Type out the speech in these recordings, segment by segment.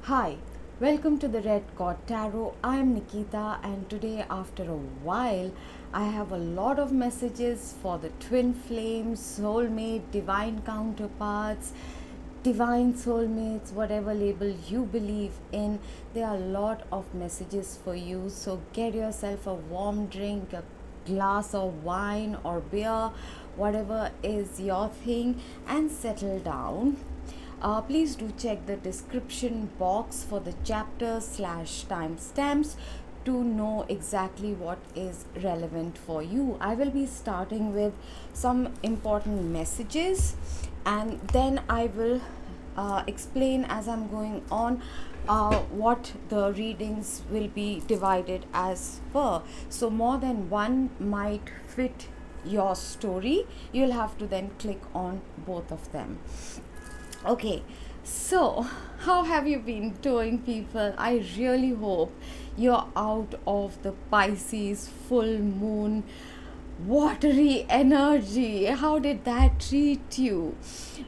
Hi, welcome to the Red Cord Tarot. I am Nikita, and today, after a while, I have a lot of messages for the twin flames, soulmate, divine counterparts, divine soulmates, whatever label you believe in. There are a lot of messages for you. So get yourself a warm drink, a glass of wine or beer, whatever is your thing, and settle down. Please do check the description box for the chapter/timestamps to know exactly what is relevant for you. I will be starting with some important messages, and then I will explain as I'm going on what the readings will be divided as per. So more than one might fit your story. You'll have to then click on both of them. Okay, so how have you been doing, people? I really hope you're out of the Pisces full moon watery energy. How did that treat you?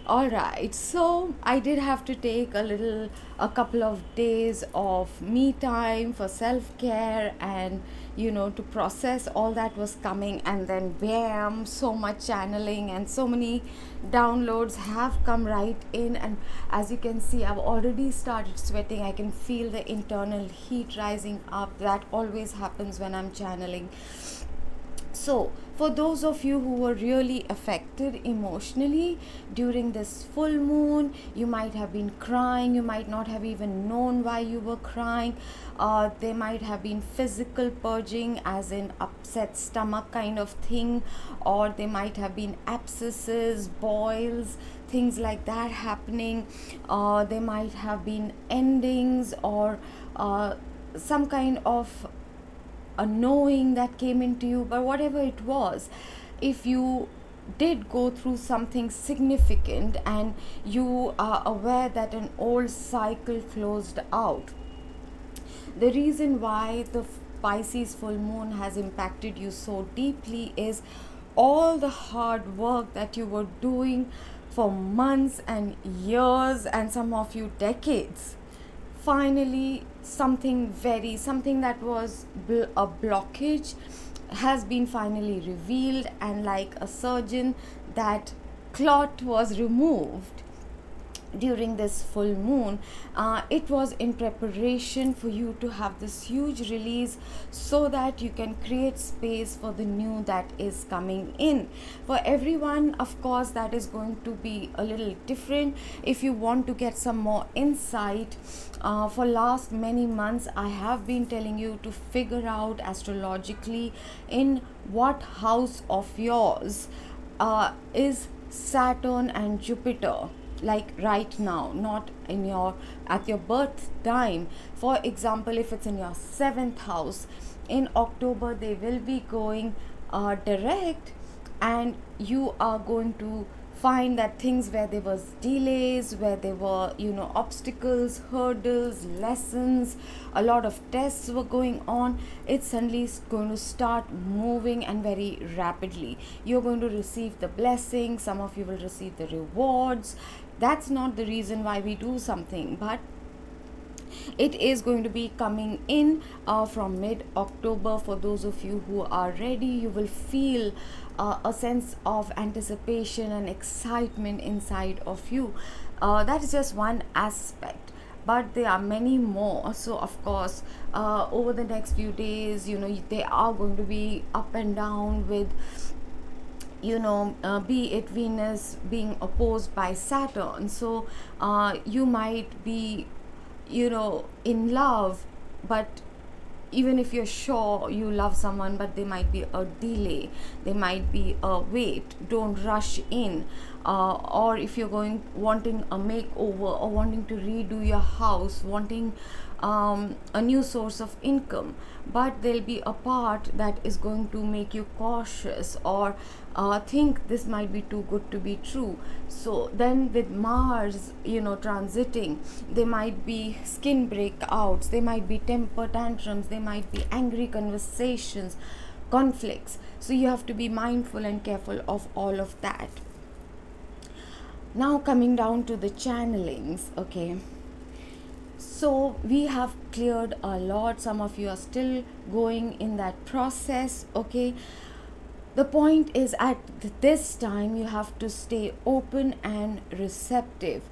All right, so I did have to take a couple of days of me time for self-care and to process all that was coming, and then bam, so much channeling and so many downloads have come right in. And as you can see, I've already started sweating. I can feel the internal heat rising up. That always happens when I'm channeling. So for those of you who were really affected emotionally during this full moon, you might have been crying, you might not have even known why you were crying. There might have been physical purging, as in upset stomach kind of thing, or there might have been abscesses, boils, things like that happening. There might have been endings or some kind of a knowing that came into you. But whatever it was, if you did go through something significant and you are aware that an old cycle closed out, the reason why the Pisces full moon has impacted you so deeply is all the hard work that you were doing for months and years, and some of you decades. Finally, something that was a blockage has been finally revealed, and like a surgeon, that clot was removed during this full moon. It was in preparation for you to have this huge release so that you can create space for the new that is coming in. For everyone, of course, that is going to be a little different. If you want to get some more insight, for last many months I have been telling you to figure out astrologically in what house of yours is Saturn and Jupiter, like right now, not in at your birth time. For example, if it's in your 7th house, in October they will be going direct, and you are going to find that things where there was delays, where there were obstacles, hurdles, lessons, a lot of tests were going on, it's suddenly going to start moving, and very rapidly you're going to receive the blessings. Some of you will receive the rewards. That's not the reason why we do something, but it is going to be coming in from mid-October. For those of you who are ready, you will feel a sense of anticipation and excitement inside of you. That is just one aspect, but there are many more. So of course, over the next few days, they are going to be up and down with be it Venus being opposed by Saturn. So you might be in love, but even if you're sure you love someone, but there might be a delay, there might be a wait, don't rush in. Or if you're wanting a makeover, or wanting to redo your house, wanting a new source of income, but there'll be a part that is going to make you cautious, or think this might be too good to be true. So then with Mars transiting, there might be skin breakouts, there might be temper tantrums, there might be angry conversations, conflicts. So you have to be mindful and careful of all of that. Now coming down to the channelings, okay. So we have cleared a lot. Some of you are still going in that process. Okay, the point is, at this time you have to stay open and receptive.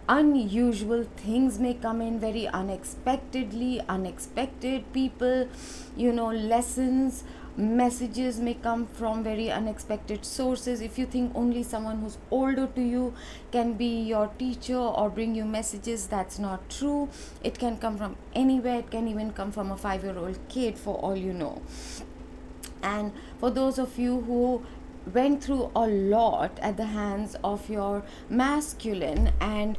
Unusual things may come in very unexpectedly. Unexpected people, lessons, messages may come from very unexpected sources. If you think only someone who's older to you can be your teacher or bring you messages, that's not true. It can come from anywhere. It can even come from a 5-year-old kid, for all you know. And for those of you who went through a lot at the hands of your masculine, and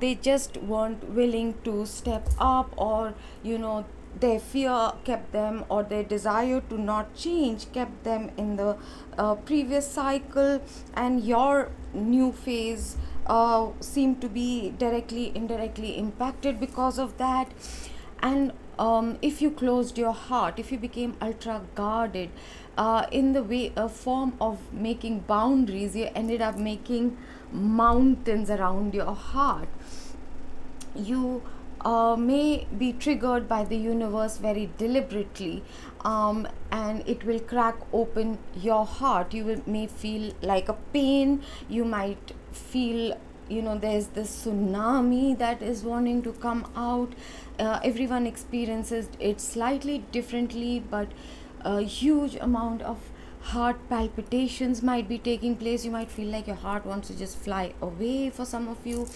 they just weren't willing to step up, or their fear kept them, or their desire to not change kept them in the previous cycle, and your new phase seemed to be directly indirectly impacted because of that. And if you closed your heart, if you became ultra guarded, in the way, a form of making boundaries, you ended up making mountains around your heart. You may be triggered by the universe very deliberately, and it will crack open your heart. May feel like a pain. You might feel, there's this tsunami that is wanting to come out. Everyone experiences it slightly differently, but a huge amount of heart palpitations might be taking place. You might feel like your heart wants to just fly away. For some of you,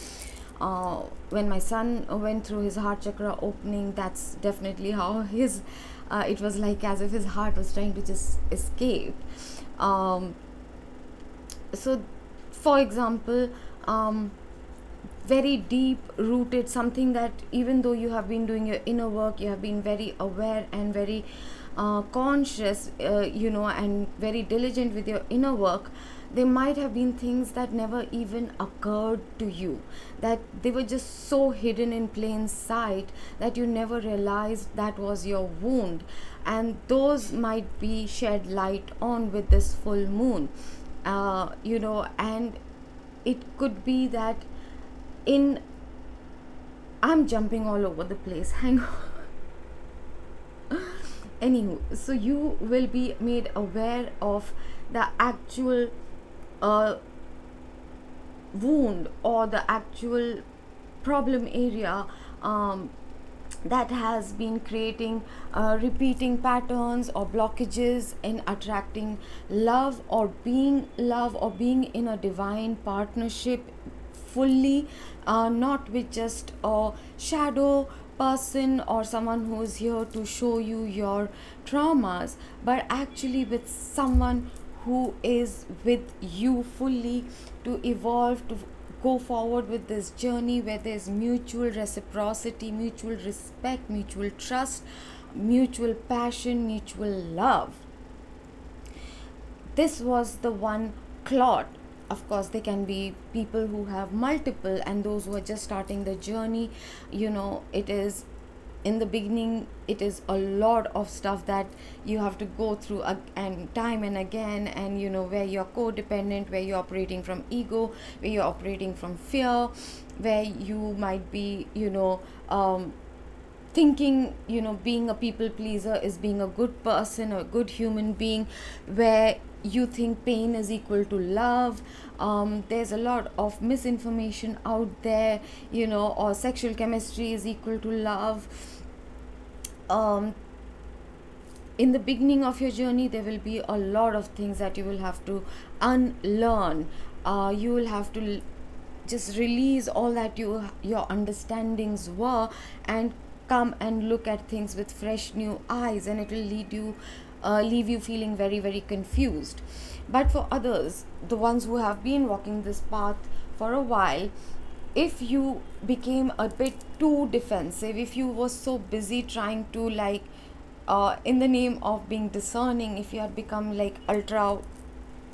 when my son went through his heart chakra opening, that's definitely how his it was like as if his heart was trying to just escape. So for example, very deep rooted, something that even though you have been doing your inner work, you have been very aware and very conscious, and very diligent with your inner work, there might have been things that never even occurred to you, that they were just so hidden in plain sight that you never realized that was your wound, and those might be shed light on with this full moon. And it could be that I'm jumping all over the place, hang on. Anywho, so you will be made aware of the actual wound, or the actual problem area that has been creating repeating patterns or blockages in attracting love, or being in a divine partnership fully, not with just a shadow person or someone who is here to show you your traumas, but actually with someone who is with you fully to evolve, to go forward with this journey where there's mutual reciprocity, mutual respect, mutual trust, mutual passion, mutual love. This was the one clot. Of course, there can be people who have multiple, and those who are just starting the journey, it is in the beginning, it is a lot of stuff that you have to go through and time and again, and where you're codependent, where you're operating from ego, where you're operating from fear, where you might be thinking being a people pleaser is being a good person or a good human being, where you think pain is equal to love. There's a lot of misinformation out there, or sexual chemistry is equal to love. In the beginning of your journey, there will be a lot of things that you will have to unlearn. You will have to just release all that your understandings were, and come and look at things with fresh new eyes, and it will leave you feeling very, very confused. But for others, the ones who have been walking this path for a while, if you became a bit too defensive, if you were so busy trying to in the name of being discerning, if you had become ultra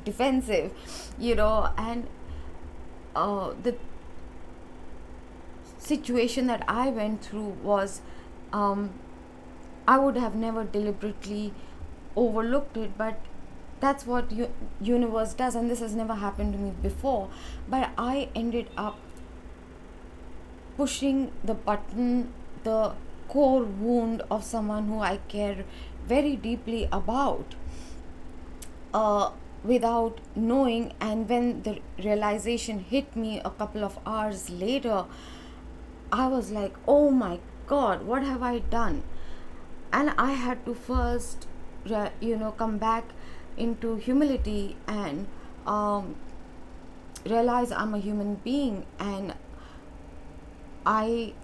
defensive, and the situation that I went through was, I would have never deliberately overlooked it, but that's what universe does, and this has never happened to me before. But I ended up pushing the button, the core wound of someone who I care very deeply about, without knowing. And when the realization hit me a couple of hours later, I was like, oh my god, what have I done? And I had to first come back into humility and realize I'm a human being, and I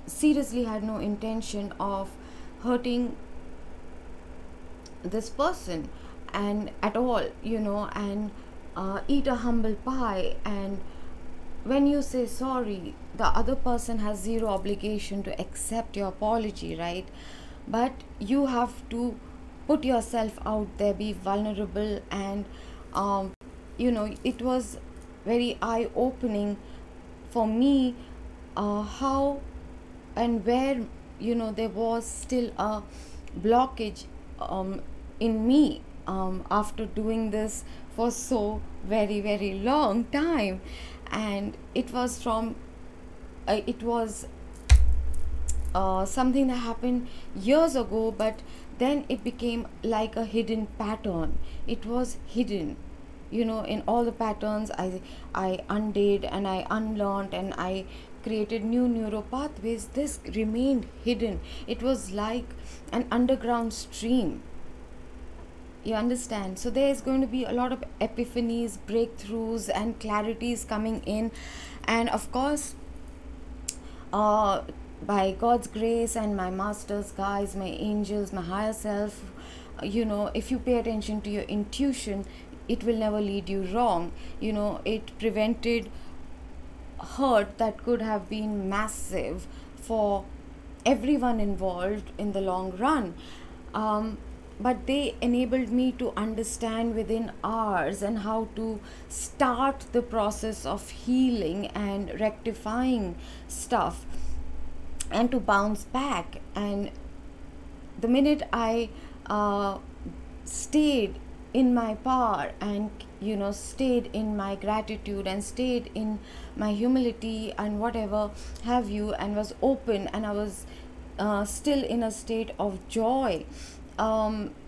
seriously had no intention of hurting this person and at all, and eat a humble pie. And when you say sorry, the other person has zero obligation to accept your apology, right? But you have to put yourself out there, be vulnerable. And it was very eye opening for me, how and where there was still a blockage in me, after doing this for so very very long time. And it was something that happened years ago, but then it became like a hidden pattern. It was hidden, in all the patterns I undid and I unlearned and I created new neural pathways. This remained hidden. It was like an underground stream. You understand? So there is going to be a lot of epiphanies, breakthroughs and clarities coming in. And of course, by God's grace and my masters, guys, my angels, my higher self, if you pay attention to your intuition, it will never lead you wrong. It prevented hurt that could have been massive for everyone involved in the long run. But they enabled me to understand within hours and how to start the process of healing and rectifying stuff and to bounce back. And the minute I stayed in my power and stayed in my gratitude and stayed in my humility and whatever have you, and was open, and I was still in a state of joy,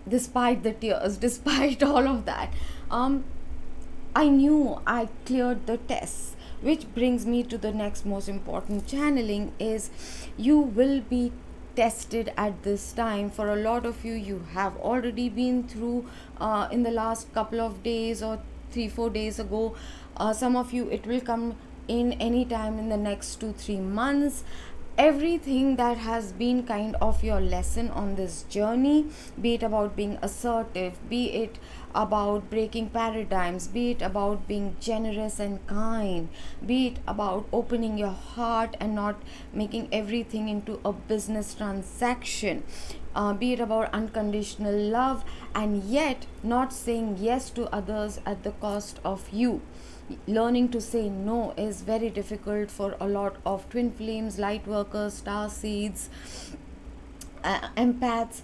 despite the tears, despite all of that, I knew I cleared the tests. Which brings me to the next most important channeling is, you will be tested at this time. For a lot of you have already been through in the last couple of days or 3-4 days ago. Some of you, it will come in any time in the next 2-3 months. Everything that has been kind of your lesson on this journey, be it about being assertive, be it about breaking paradigms, be it about being generous and kind, be it about opening your heart and not making everything into a business transaction, be it about unconditional love and yet not saying yes to others at the cost of you. Learning to say no is very difficult for a lot of twin flames, light workers, star seeds, empaths,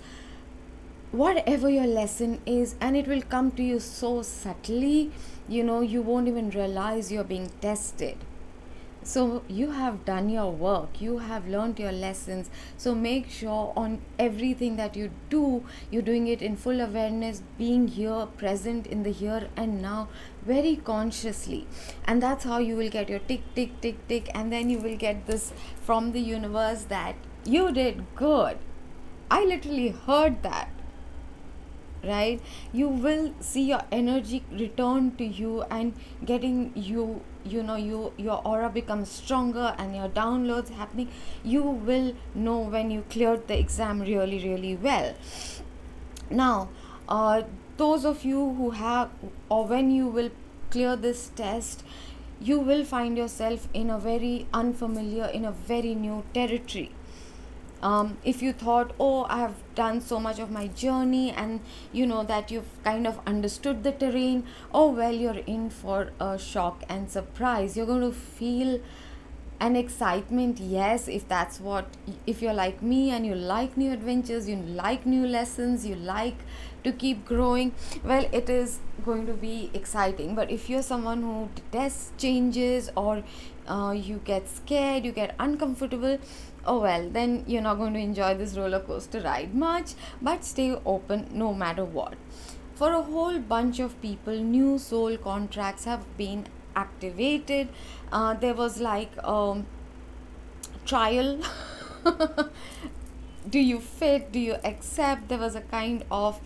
whatever your lesson is. And it will come to you so subtly, you won't even realize you're being tested. So you have done your work, you have learned your lessons. So make sure on everything that you do, you're doing it in full awareness, being here, present in the here and now, very consciously. And that's how you will get your tick, tick, tick, tick. And then you will get this from the universe that you did good. I literally heard that. Right? You will see your energy return to you and getting your aura becomes stronger and your downloads happening. You will know when you cleared the exam really, really well. Now, those of you who have, or when you will clear this test, you will find yourself in a very unfamiliar, in a very new territory. If you thought, oh, I have done so much of my journey and that you've kind of understood the terrain, oh well, you're in for a shock and surprise. You're going to feel And excitement, yes, if that's what, if you're like me and you like new adventures, you like new lessons, you like to keep growing, well, it is going to be exciting. But if you're someone who detests changes, or you get scared, you get uncomfortable, oh well, then you're not going to enjoy this roller coaster ride much. But stay open no matter what. For a whole bunch of people, new soul contracts have been activated. There was like trial. Do you fit, do you accept? There was a kind of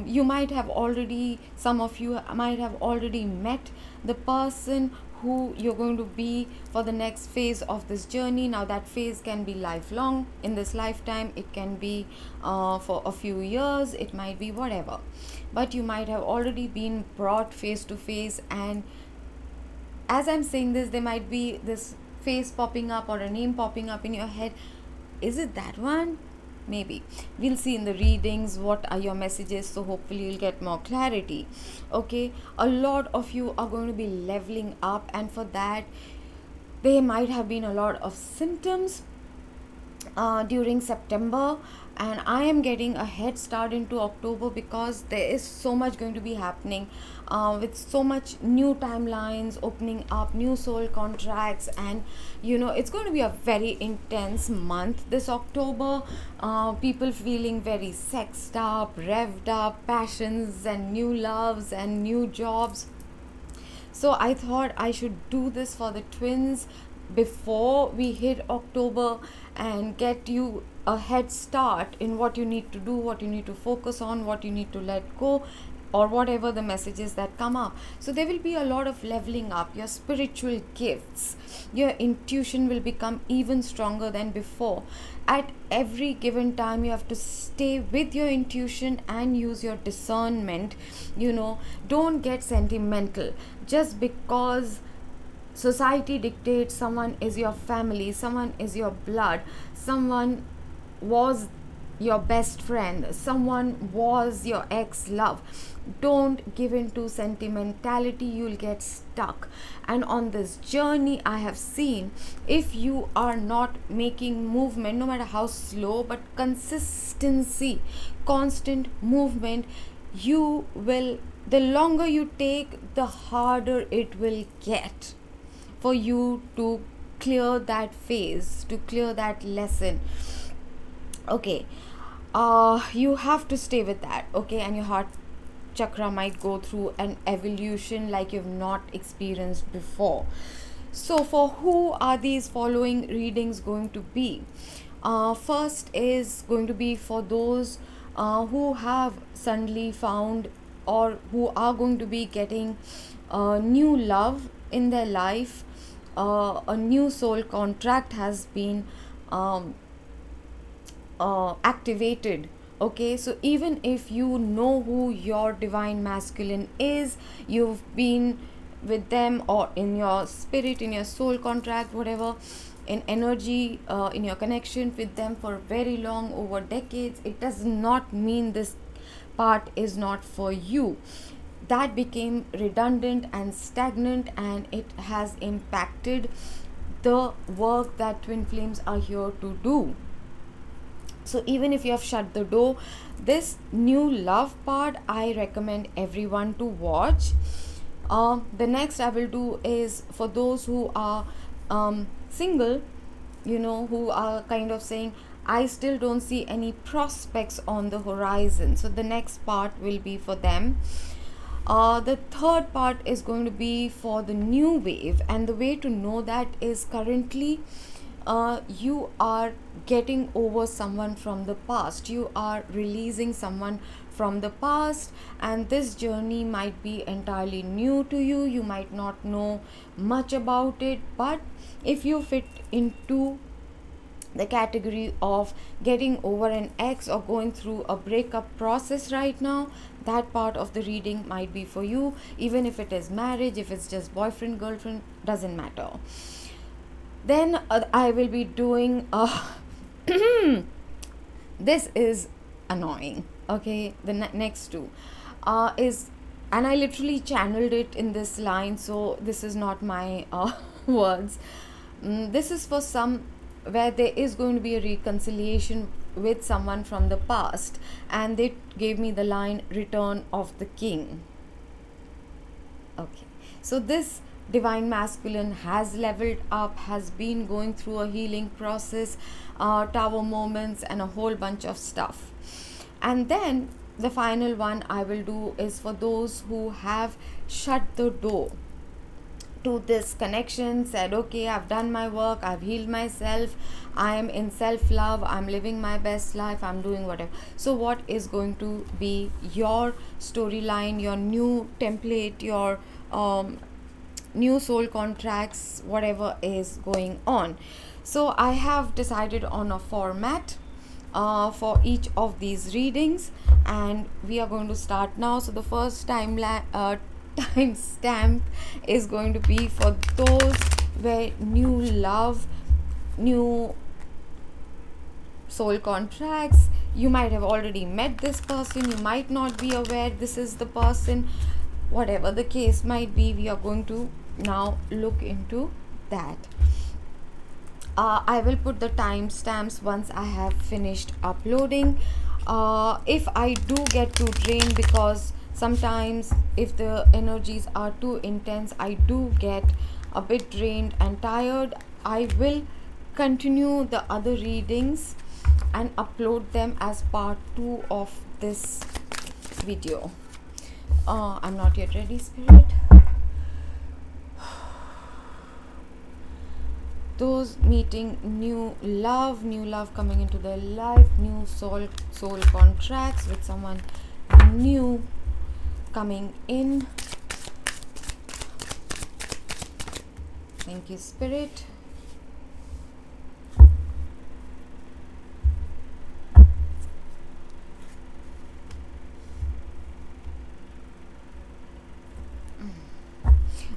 you might have already, some of you might have already met the person who you're going to be for the next phase of this journey. Now that phase can be lifelong, in this lifetime, it can be for a few years, it might be whatever, but you might have already been brought face to face. And as I'm saying this, there might be this face popping up or a name popping up in your head. Is it that one? Maybe. We'll see in the readings what are your messages, so hopefully you'll get more clarity. Okay, a lot of you are going to be leveling up, and for that there might have been a lot of symptoms during September, and I am getting a head start into October because there is so much going to be happening with so much new timelines opening up, new soul contracts, and it's going to be a very intense month this October. People feeling very sexed up, revved up, passions and new loves and new jobs. So I thought I should do this for the twins before we hit October and get you a head start in what you need to do, what you need to focus on, what you need to let go, or whatever the messages that come up. So there will be a lot of leveling up. Your spiritual gifts, your intuition will become even stronger than before. At every given time, you have to stay with your intuition and use your discernment. Don't get sentimental just because society dictates someone is your family, someone is your blood, someone was your best friend, someone was your ex-love. Don't give in to sentimentality, you'll get stuck. And on this journey, I have seen, if you are not making movement, no matter how slow, but consistency, constant movement, you will, the longer you take, the harder it will get for you to clear that phase, to clear that lesson. Okay, you have to stay with that. Okay, and your heart chakra might go through an evolution like you've not experienced before. So for who are these following readings going to be? First is going to be for those who have suddenly found, or who are going to be getting new love in their life. A new soul contract has been activated. Okay, so even if you know who your divine masculine is, you've been with them, or in your spirit, in your soul contract, whatever, in energy, in your connection with them for very long, over decades, it does not mean this part is not for you. That became redundant and stagnant, and it has impacted the work that twin flames are here to do. So even if you have shut the door, this new love part I recommend everyone to watch. The next I will do is for those who are single, who are kind of saying, I still don't see any prospects on the horizon. So the next part will be for them. The third part is going to be for the new wave, and the way to know that is currently you are getting over someone from the past, you are releasing someone from the past, and this journey might be entirely new to you. You might not know much about it, but if you fit into the category of getting over an ex or going through a breakup process right now, that part of the reading might be for you. Even if it is marriage, if it's just boyfriend, girlfriend, doesn't matter. Then I will be doing this is annoying. Okay, the next two is, and I literally channeled it in this line, so this is not my words. This is for some where there is going to be a reconciliation with someone from the past, and they gave me the line Return of the King. Okay, so this divine masculine has leveled up, has been going through a healing process, tower moments, and a whole bunch of stuff. And then the final one I will do is for those who have shut the door to this connection, said, okay, I've done my work, I've healed myself, I am in self-love, I'm living my best life, I'm doing whatever. So what is going to be your storyline, your new template, your new soul contracts, whatever is going on? So I have decided on a format for each of these readings, and we are going to start now. So the first timestamp is going to be for those where new love, new soul contracts. You might have already met this person, you might not be aware this is the person. Whatever the case might be, we are going to now look into that. I will put the timestamps once I have finished uploading. If I do get too drained, because sometimes if the energies are too intense, I do get a bit drained and tired, I will continue the other readings and upload them as part 2 of this video. I'm not yet ready, Spirit. Those meeting new love coming into their life, new soul contracts with someone new coming in. Thank you, Spirit.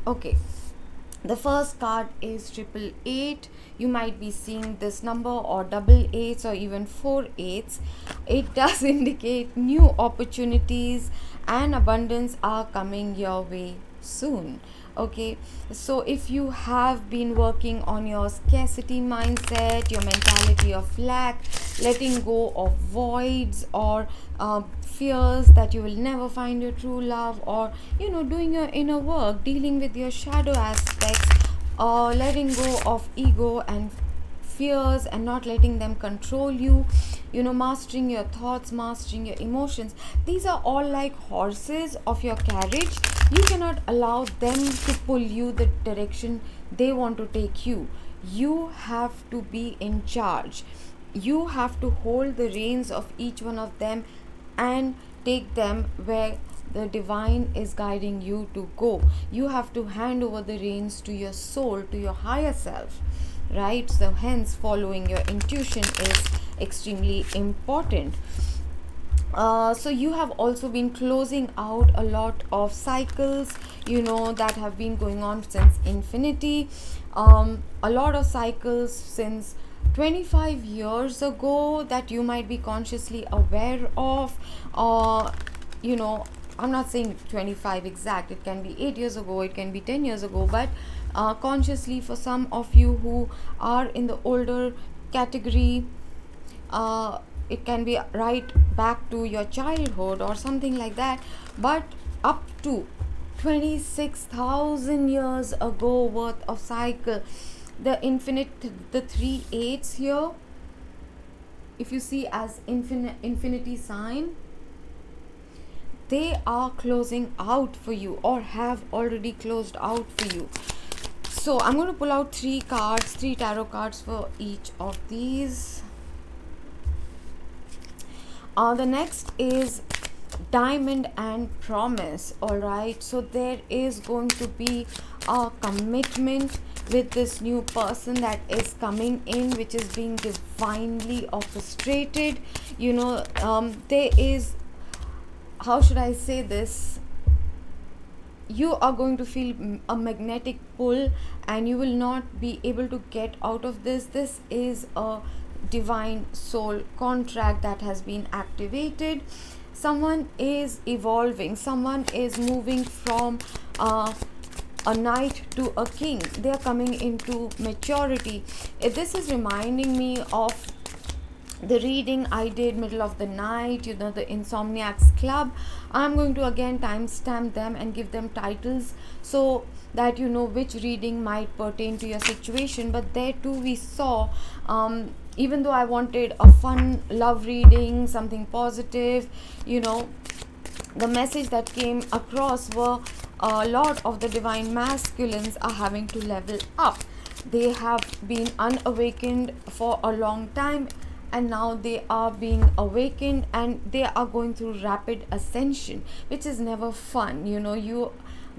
Okay, the first card is 888. You might be seeing this number, or 88s, or even 48s. It does indicate new opportunities and abundance are coming your way soon. Okay, so if you have been working on your scarcity mindset, your mentality of lack, letting go of voids or fears that you will never find your true love, or doing your inner work, dealing with your shadow aspects, or letting go of ego and fears and not letting them control you, mastering your thoughts, mastering your emotions, these are all like horses of your carriage. You cannot allow them to pull you the direction they want to take you. You have to be in charge. You have to hold the reins of each one of them and take them where the divine is guiding you to go. You have to hand over the reins to your soul, to your higher self, right? So hence following your intuition is extremely important. So you have also been closing out a lot of cycles that have been going on since infinity, a lot of cycles since 25 years ago that you might be consciously aware of. I'm not saying 25 exact, it can be 8 years ago, it can be 10 years ago, but consciously for some of you who are in the older category, it can be right back to your childhood or something like that, but up to 26,000 years ago worth of cycle. The infinite, the 3 8s here, if you see as infinity sign, they are closing out for you or have already closed out for you. So I'm going to pull out 3 cards, 3 tarot cards for each of these. The next is Diamond and Promise. All right, so there is going to be a commitment with this new person that is coming in, which is being divinely orchestrated. There is, how should I say this, you are going to feel a magnetic pull and you will not be able to get out of this. This is a divine soul contract that has been activated. Someone is evolving, someone is moving from a knight to a king. They are coming into maturity. This is reminding me of the reading I did middle of the night, the Insomniacs Club. I'm going to again timestamp them and give them titles so that you know which reading might pertain to your situation. But there too we saw, even though I wanted a fun love reading, something positive, the message that came across were a lot of the divine masculines are having to level up. They have been unawakened for a long time, and now they are being awakened, and they are going through rapid ascension, which is never fun. You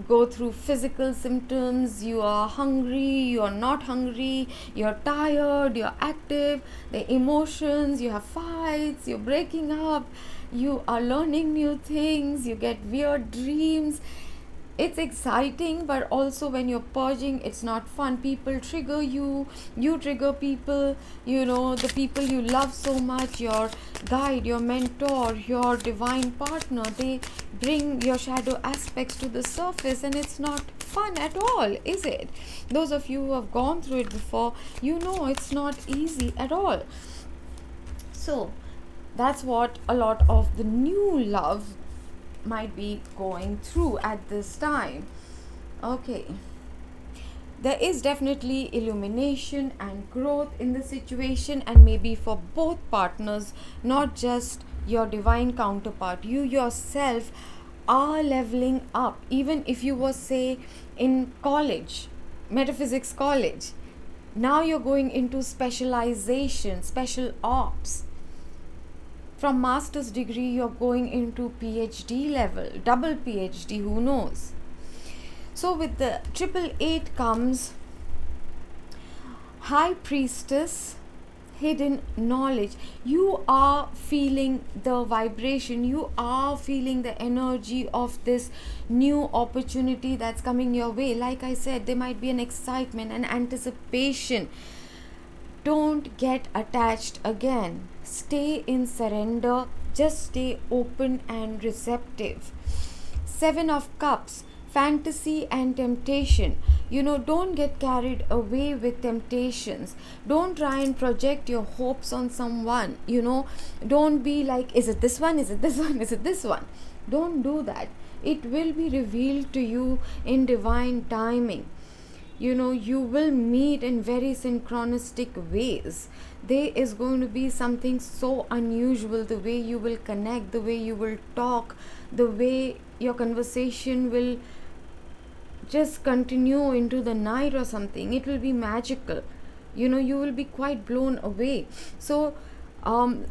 go through physical symptoms, you are hungry, you are not hungry, you're tired, you're active, the emotions, you have fights, you're breaking up, you are learning new things, you get weird dreams. It's exciting, but also when you're purging, it's not fun. People trigger you, you trigger people, the people you love so much, your guide, your mentor, your divine partner, they bring your shadow aspects to the surface, and it's not fun at all, is it? Those of you who have gone through it before, it's not easy at all. So that's what a lot of the new love might be going through at this time. Okay, there is definitely illumination and growth in the situation, and maybe for both partners, not just your divine counterpart. You yourself are leveling up. Even if you were, say, in college, metaphysics college, now you're going into specialization, special ops. From master's degree, you're going into PhD level, double PhD, who knows? So with the 888 comes High Priestess, hidden knowledge. You are feeling the vibration, you are feeling the energy of this new opportunity that's coming your way. Like I said, there might be an excitement, an anticipation. Don't get attached again. Stay in surrender. Just stay open and receptive. 7 of Cups, fantasy and temptation. Don't get carried away with temptations. Don't try and project your hopes on someone. Don't be like, is it this one? Is it this one? Is it this one? Don't do that. It will be revealed to you in divine timing. You will meet in very synchronistic ways. There is going to be something so unusual, the way you will connect, the way you will talk, the way your conversation will just continue into the night or something. It will be magical. You will be quite blown away. So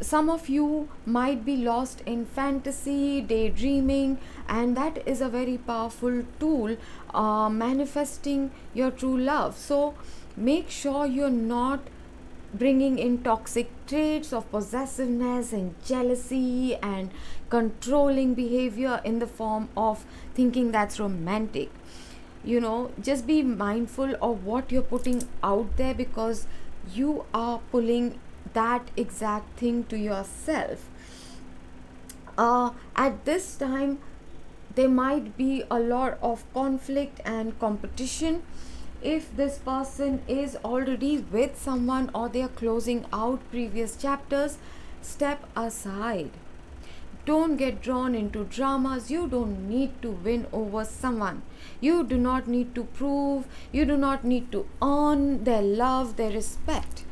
some of you might be lost in fantasy, daydreaming, and that is a very powerful tool manifesting your true love. So make sure you're not bringing in toxic traits of possessiveness and jealousy and controlling behavior in the form of thinking that's romantic. Just be mindful of what you're putting out there, because you are pulling that exact thing to yourself. At this time, there might be a lot of conflict and competition. If this person is already with someone or they are closing out previous chapters, step aside. Don't get drawn into dramas. You don't need to win over someone. You do not need to prove. You do not need to earn their love, their respect.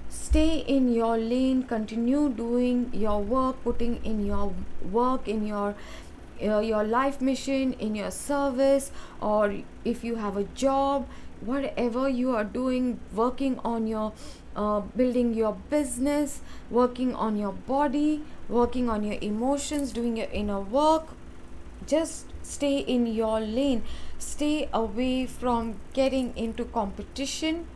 Stay in your lane. Continue doing your work, putting in your work in your life mission, in your service, or if you have a job, whatever you are doing, working on your building your business, working on your body, working on your emotions, doing your inner work. Just stay in your lane. Stay away from getting into competition.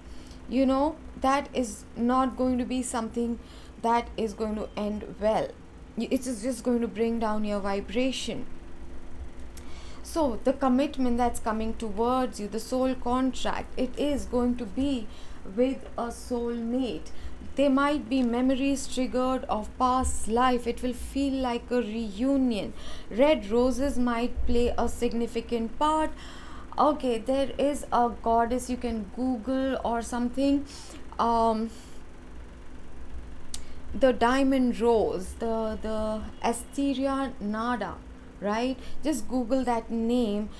That is not going to be something that is going to end well. It is just going to bring down your vibration. So the commitment that's coming towards you, the soul contract, it is going to be with a soulmate. There might be memories triggered of past life. It will feel like a reunion. Red roses might play a significant part. Okay, there is a goddess, you can Google or something. um the diamond rose, the Asteria nada, right? Just Google that name.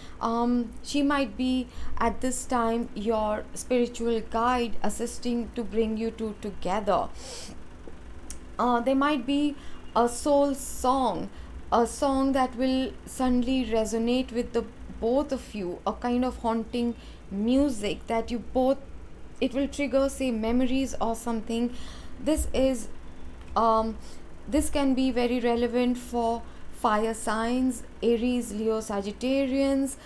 She might be at this time your spiritual guide, assisting to bring you two together. There might be a soul song, a song that will suddenly resonate with the both of you, a kind of haunting music that you both, it will trigger say memories or something. This is um, this can be very relevant for fire signs, Aries, Leo, Sagittarians.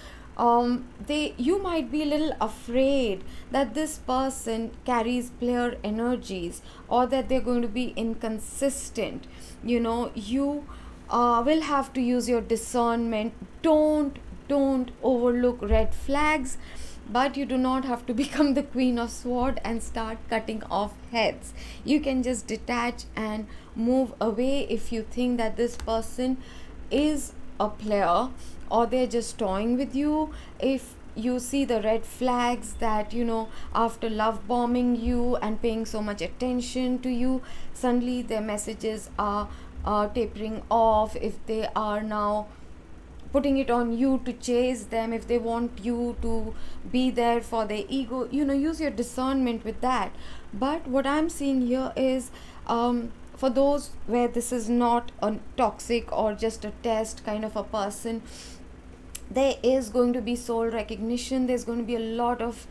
They, you might be a little afraid that this person carries player energies, or that they're going to be inconsistent. You will have to use your discernment. Don't overlook red flags, but you do not have to become the queen of sword and start cutting off heads. You can just detach and move away if you think that this person is a player, or they're just toying with you. If you see the red flags that, after love bombing you and paying so much attention to you, suddenly their messages are tapering off. If they are now putting it on you to chase them, if they want you to be there for their ego, use your discernment with that. But what I'm seeing here is, for those where this is not a toxic or just a test kind of a person, there is going to be soul recognition. There's going to be a lot of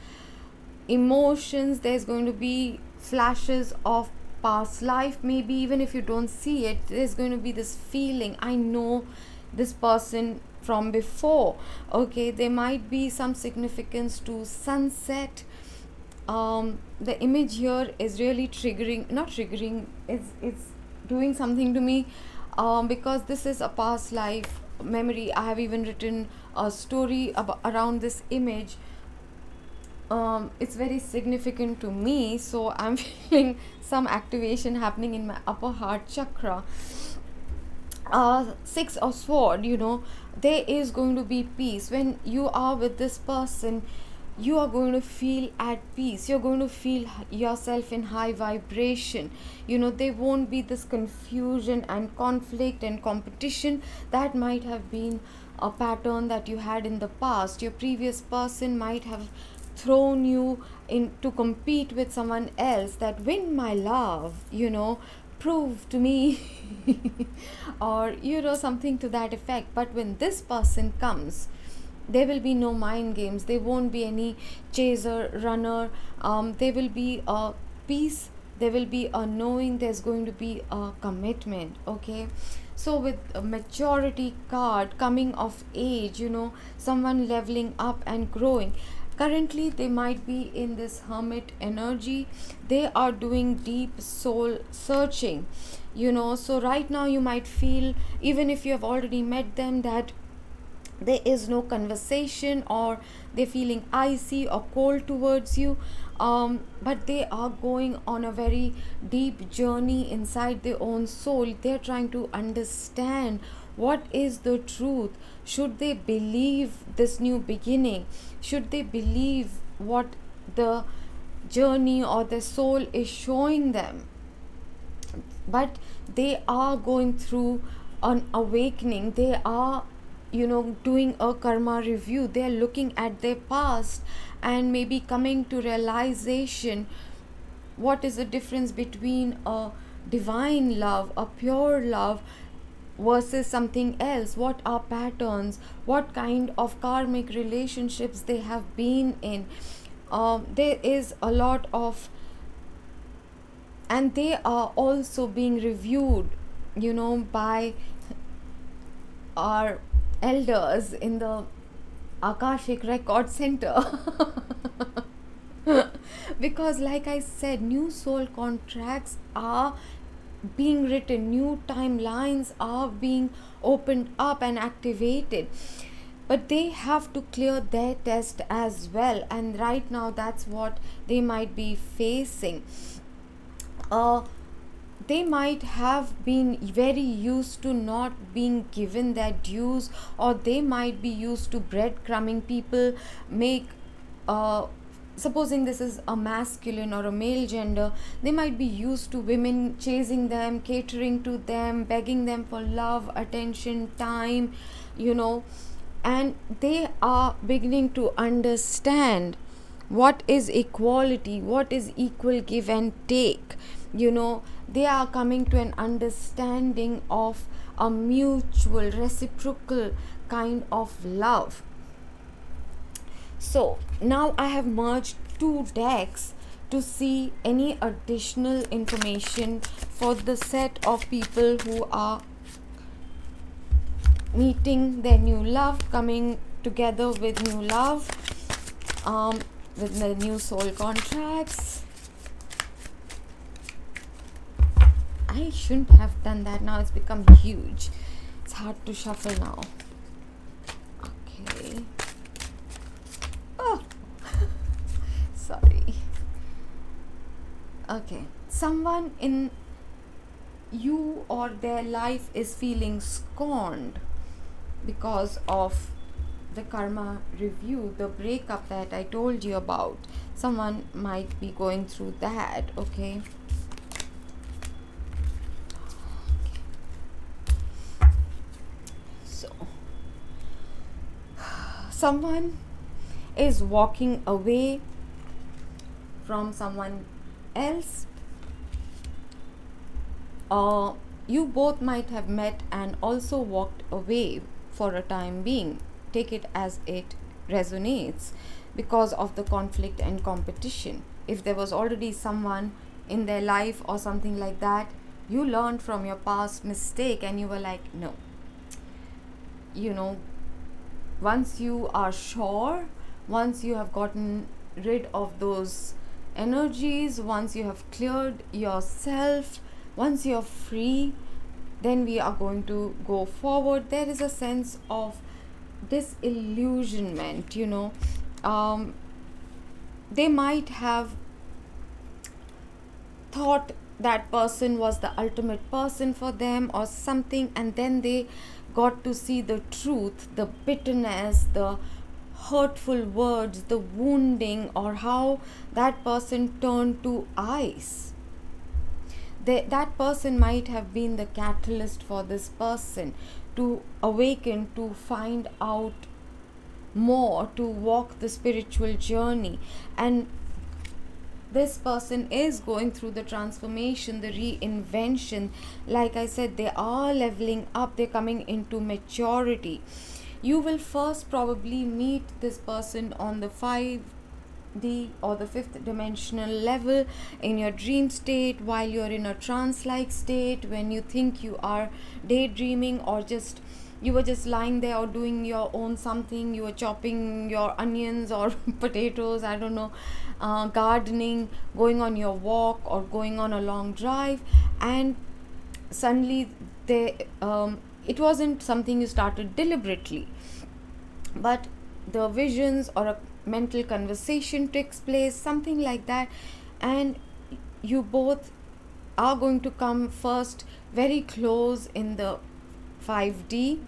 emotions. There's going to be flashes of past life. Maybe even if you don't see it, there's going to be this feeling, I know this person from before. Okay, there might be some significance to sunset. The image here is really triggering, not triggering, it's doing something to me, because this is a past life memory. I have even written a story around this image. It's very significant to me, so I'm feeling some activation happening in my upper heart chakra. Six of sword, there is going to be peace. When you are with this person, you are going to feel at peace. You're going to feel yourself in high vibration. There won't be this confusion and conflict and competition that might have been a pattern that you had in the past. Your previous person might have thrown you in to compete with someone else, that win my love, prove to me or something to that effect. But when this person comes, there will be no mind games. There won't be any chaser runner. There will be a peace, there will be a knowing, there's going to be a commitment. Okay, so with a maturity card, coming of age, someone leveling up and growing. Currently they might be in this hermit energy. They are doing deep soul searching. So right now you might feel, even if you have already met them, that there is no conversation, or they're feeling icy or cold towards you. But they are going on a very deep journey inside their own soul. They're trying to understand what is the truth. Should they believe this new beginning? Should they believe what the journey or the soul is showing them? But they are going through an awakening. They are doing a karma review. They are looking at their past and maybe coming to realization, what is the difference between a divine love, a pure love, versus something else. What are patterns, what kind of karmic relationships they have been in. There is a lot of, and they are also being reviewed by our elders in the Akashic Record Center. Because like I said, new soul contracts are being written, new timelines are being opened up and activated, but they have to clear their test as well. And right now that's what they might be facing. they might have been very used to not being given their dues, or they might be used to breadcrumbing people, make uh, supposing this is a masculine or a male gender, they might be used to women chasing them, catering to them, begging them for love, attention, time, you know. And they are beginning to understand what is equality, what is equal give and take, you know. They are coming to an understanding of a mutual reciprocal kind of love. So now I have merged two decks to see any additional information for the set of people who are meeting their new love, coming together with new love, with the new soul contracts. I shouldn't have done that. Now it's become huge. It's hard to shuffle now. Okay. Oh, sorry. Okay. Someone in you or their life is feeling scorned because of the karma review, the breakup that I told you about. Someone might be going through that. Okay. So someone is walking away from someone else, or you both might have met and also walked away for a time being. Take it as it resonates, because of the conflict and competition. If there was already someone in their life or something like that, you learned from your past mistake and you were like, no, you know, once you are sure, once you have gotten rid of those energies, once you have cleared yourself, once you're free, then we are going to go forward. There is a sense of disillusionment, you know. They might have thought that person was the ultimate person for them or something, and then they got to see the truth, the bitterness, the hurtful words, the wounding, or how that person turned to ice. That person might have been the catalyst for this person to awaken, to find out more, to walk the spiritual journey. And this person is going through the transformation, the reinvention. Like I said, they are leveling up, they're coming into maturity. You will first probably meet this person on the 5D or the 5th dimensional level in your dream state, while you're in a trance-like state, when you think you are daydreaming, or just you were just lying there or doing your own something. You were chopping your onions or potatoes, I don't know, gardening, going on your walk or going on a long drive, and suddenly it wasn't something you started deliberately, but the visions or a mental conversation takes place, something like that, and you both are going to come first very close in the 5D.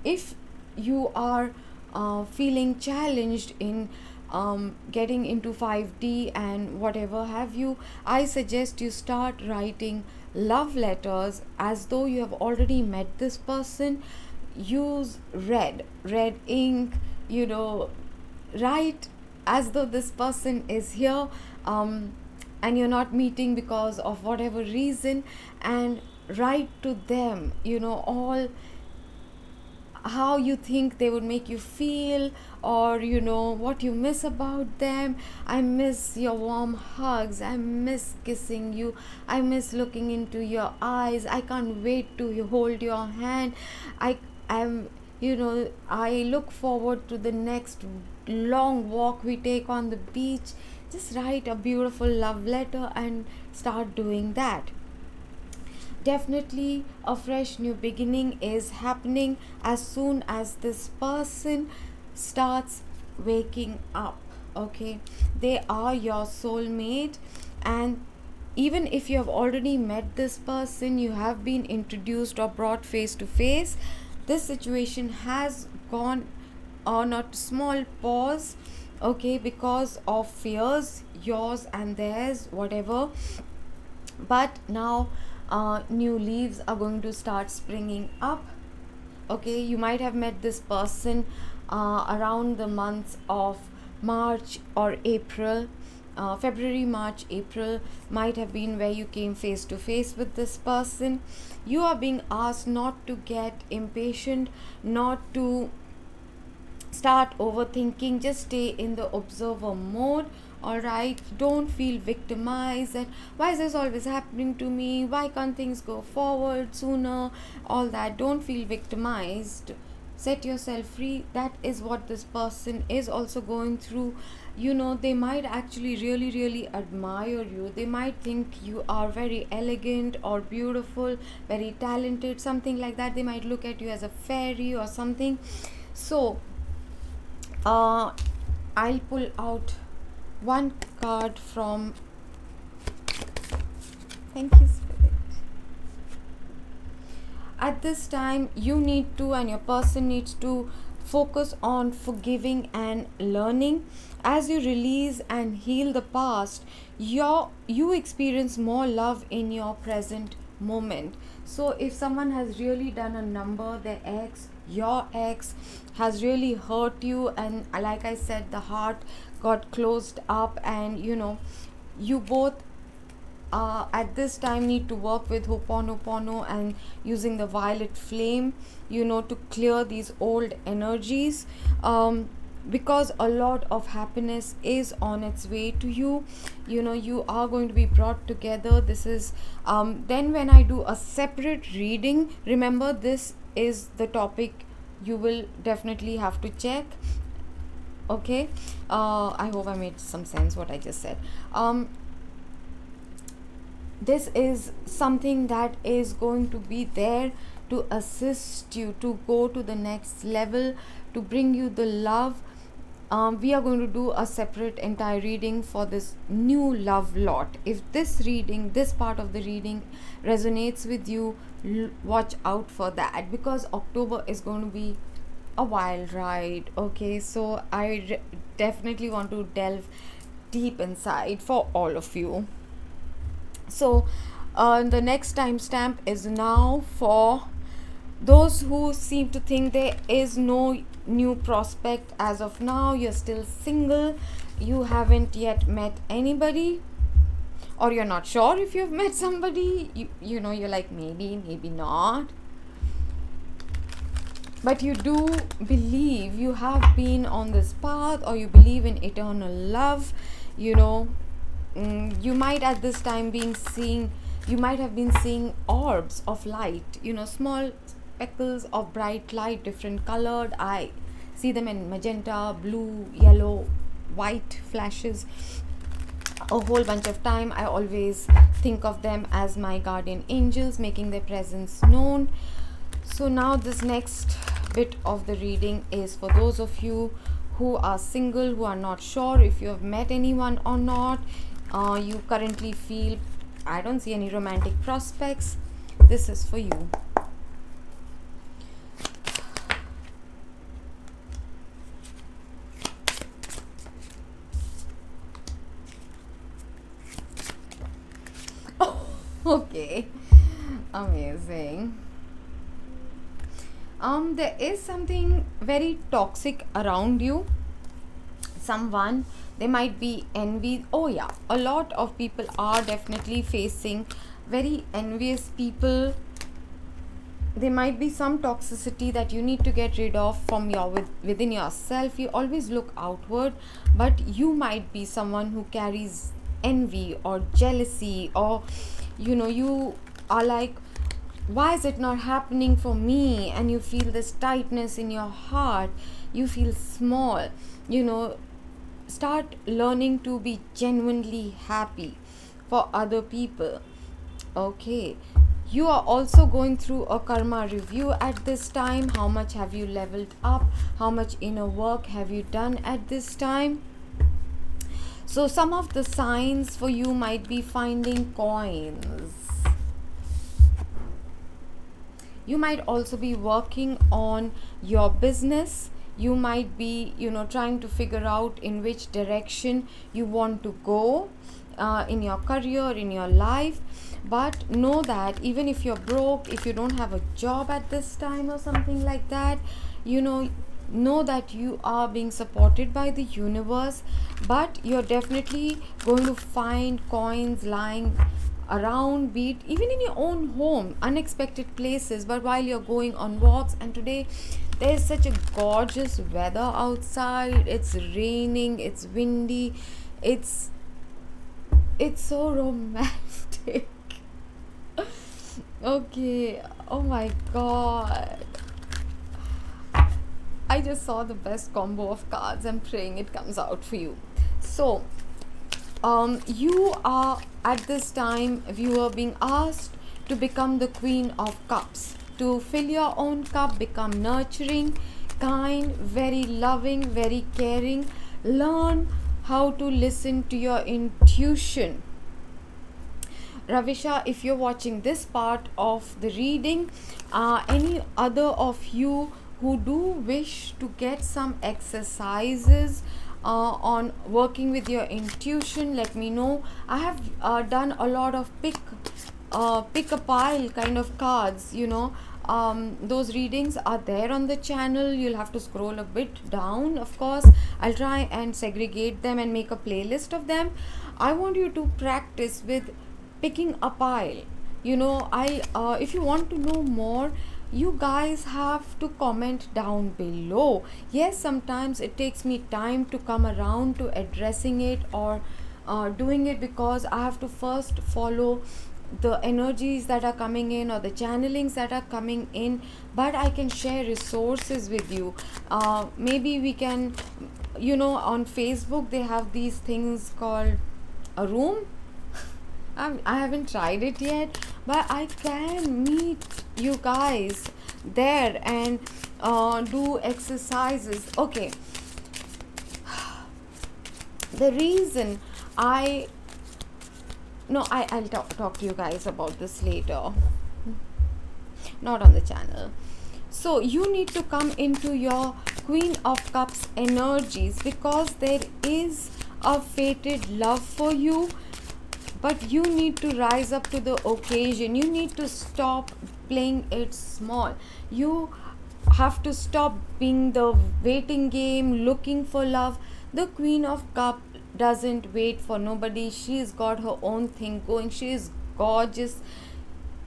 If you are feeling challenged in getting into 5D and whatever have you, I suggest you start writing love letters as though you have already met this person. Use red ink, you know, write as though this person is here, and you're not meeting because of whatever reason, and write to them, you know, all how you think they would make you feel, or you know what you miss about them. I miss your warm hugs, I miss kissing you, I miss looking into your eyes, I can't wait to hold your hand, I am, you know, I look forward to the next long walk we take on the beach. Just write a beautiful love letter and start doing that. Definitely a fresh new beginning is happening as soon as this person starts waking up. Okay, they are your soulmate, and even if you have already met this person, you have been introduced or brought face to face, this situation has gone on a small pause, okay, because of fears, yours and theirs, whatever. But now new leaves are going to start springing up. Okay, you might have met this person around the months of March or April. February, March, April might have been where you came face to face with this person. You are being asked not to get impatient, not to start overthinking, just stay in the observer mode. All right, don't feel victimized that why is this always happening to me, why can't things go forward sooner, all that. Don't feel victimized, set yourself free. That is what this person is also going through. You know, they might actually really admire you. They might think you are very elegant or beautiful, very talented, something like that. They might look at you as a fairy or something. So I'll pull out one card from, thank you Spirit. At this time, you need to, and your person needs to, focus on forgiving and learning. As you release and heal the past, you experience more love in your present moment. So if someone has really done a number, their ex, your ex has really hurt you, and like I said, the heart got closed up, and you know, you both at this time need to work with Ho'oponopono and using the violet flame, you know, to clear these old energies, because a lot of happiness is on its way to you. You know, you are going to be brought together. This is then when I do a separate reading, remember this is the topic you will definitely have to check. Okay, I hope I made some sense what I just said. This is something that is going to be there to assist you to go to the next level, to bring you the love. We are going to do a separate entire reading for this new love lot. If this reading, this part of the reading resonates with you, watch out for that, because October is going to be a wild ride. Okay, so I definitely want to delve deep inside for all of you. So the next timestamp is now for those who seem to think there is no new prospect as of now. You're still single, you haven't yet met anybody, or you're not sure if you've met somebody. You know, you're like maybe not, but you do believe you have been on this path, or you believe in eternal love. You know, you might at this time you might have been seeing orbs of light, you know, small speckles of bright light, different colored. I see them in magenta, blue, yellow, white flashes a whole bunch of time. I always think of them as my guardian angels, making their presence known. So now this next bit of the reading is for those of you who are single, who are not sure if you have met anyone or not. You currently feel, I don't see any romantic prospects. This is for you. Oh, okay, amazing. There is something very toxic around you. Someone, they might be envy. Oh yeah, a lot of people are definitely facing very envious people. There might be some toxicity that you need to get rid of from within yourself. You always look outward, but you might be someone who carries envy or jealousy, or you know, you are like, why is it not happening for me? And you feel this tightness in your heart, you feel small. You know, start learning to be genuinely happy for other people. Okay, you are also going through a karma review at this time. How much have you leveled up? How much inner work have you done at this time? So some of the signs for you might be finding coins. You might also be working on your business. You might be, trying to figure out in which direction you want to go in your career, in your life. But know that even if you're broke, if you don't have a job at this time or something like that, know that you are being supported by the universe. But you're definitely going to find coins lying around, be it even in your own home, unexpected places, but while you're going on walks. And today there's such a gorgeous weather outside. It's raining, it's windy, it's so romantic. Okay, oh my god, I just saw the best combo of cards. I'm praying it comes out for you. So you are at this time, viewer, being asked to become the Queen of Cups, to fill your own cup, become nurturing, kind, very loving, very caring. Learn how to listen to your intuition. Ravisha, if you're watching this part of the reading, any other of you who do wish to get some exercises on working with your intuition, let me know. I have done a lot of pick a pile kind of cards. Those readings are there on the channel. You'll have to scroll a bit down. Of course, I'll try and segregate them and make a playlist of them. I want you to practice with picking a pile. If you want to know more, you guys have to comment down below. Yes, sometimes it takes me time to come around to addressing it or doing it, because I have to first follow the energies that are coming in or the channelings that are coming in. But I can share resources with you. Maybe we can, on Facebook they have these things called a room. I haven't tried it yet, but I can meet you guys there and do exercises. Okay, the reason I'll talk to you guys about this later, not on the channel. So you need to come into your Queen of Cups energies, because there is a fated love for you. But you need to rise up to the occasion. You need to stop playing it small. You have to stop being the waiting game, looking for love. The Queen of Cups doesn't wait for nobody. She's got her own thing going. She is gorgeous.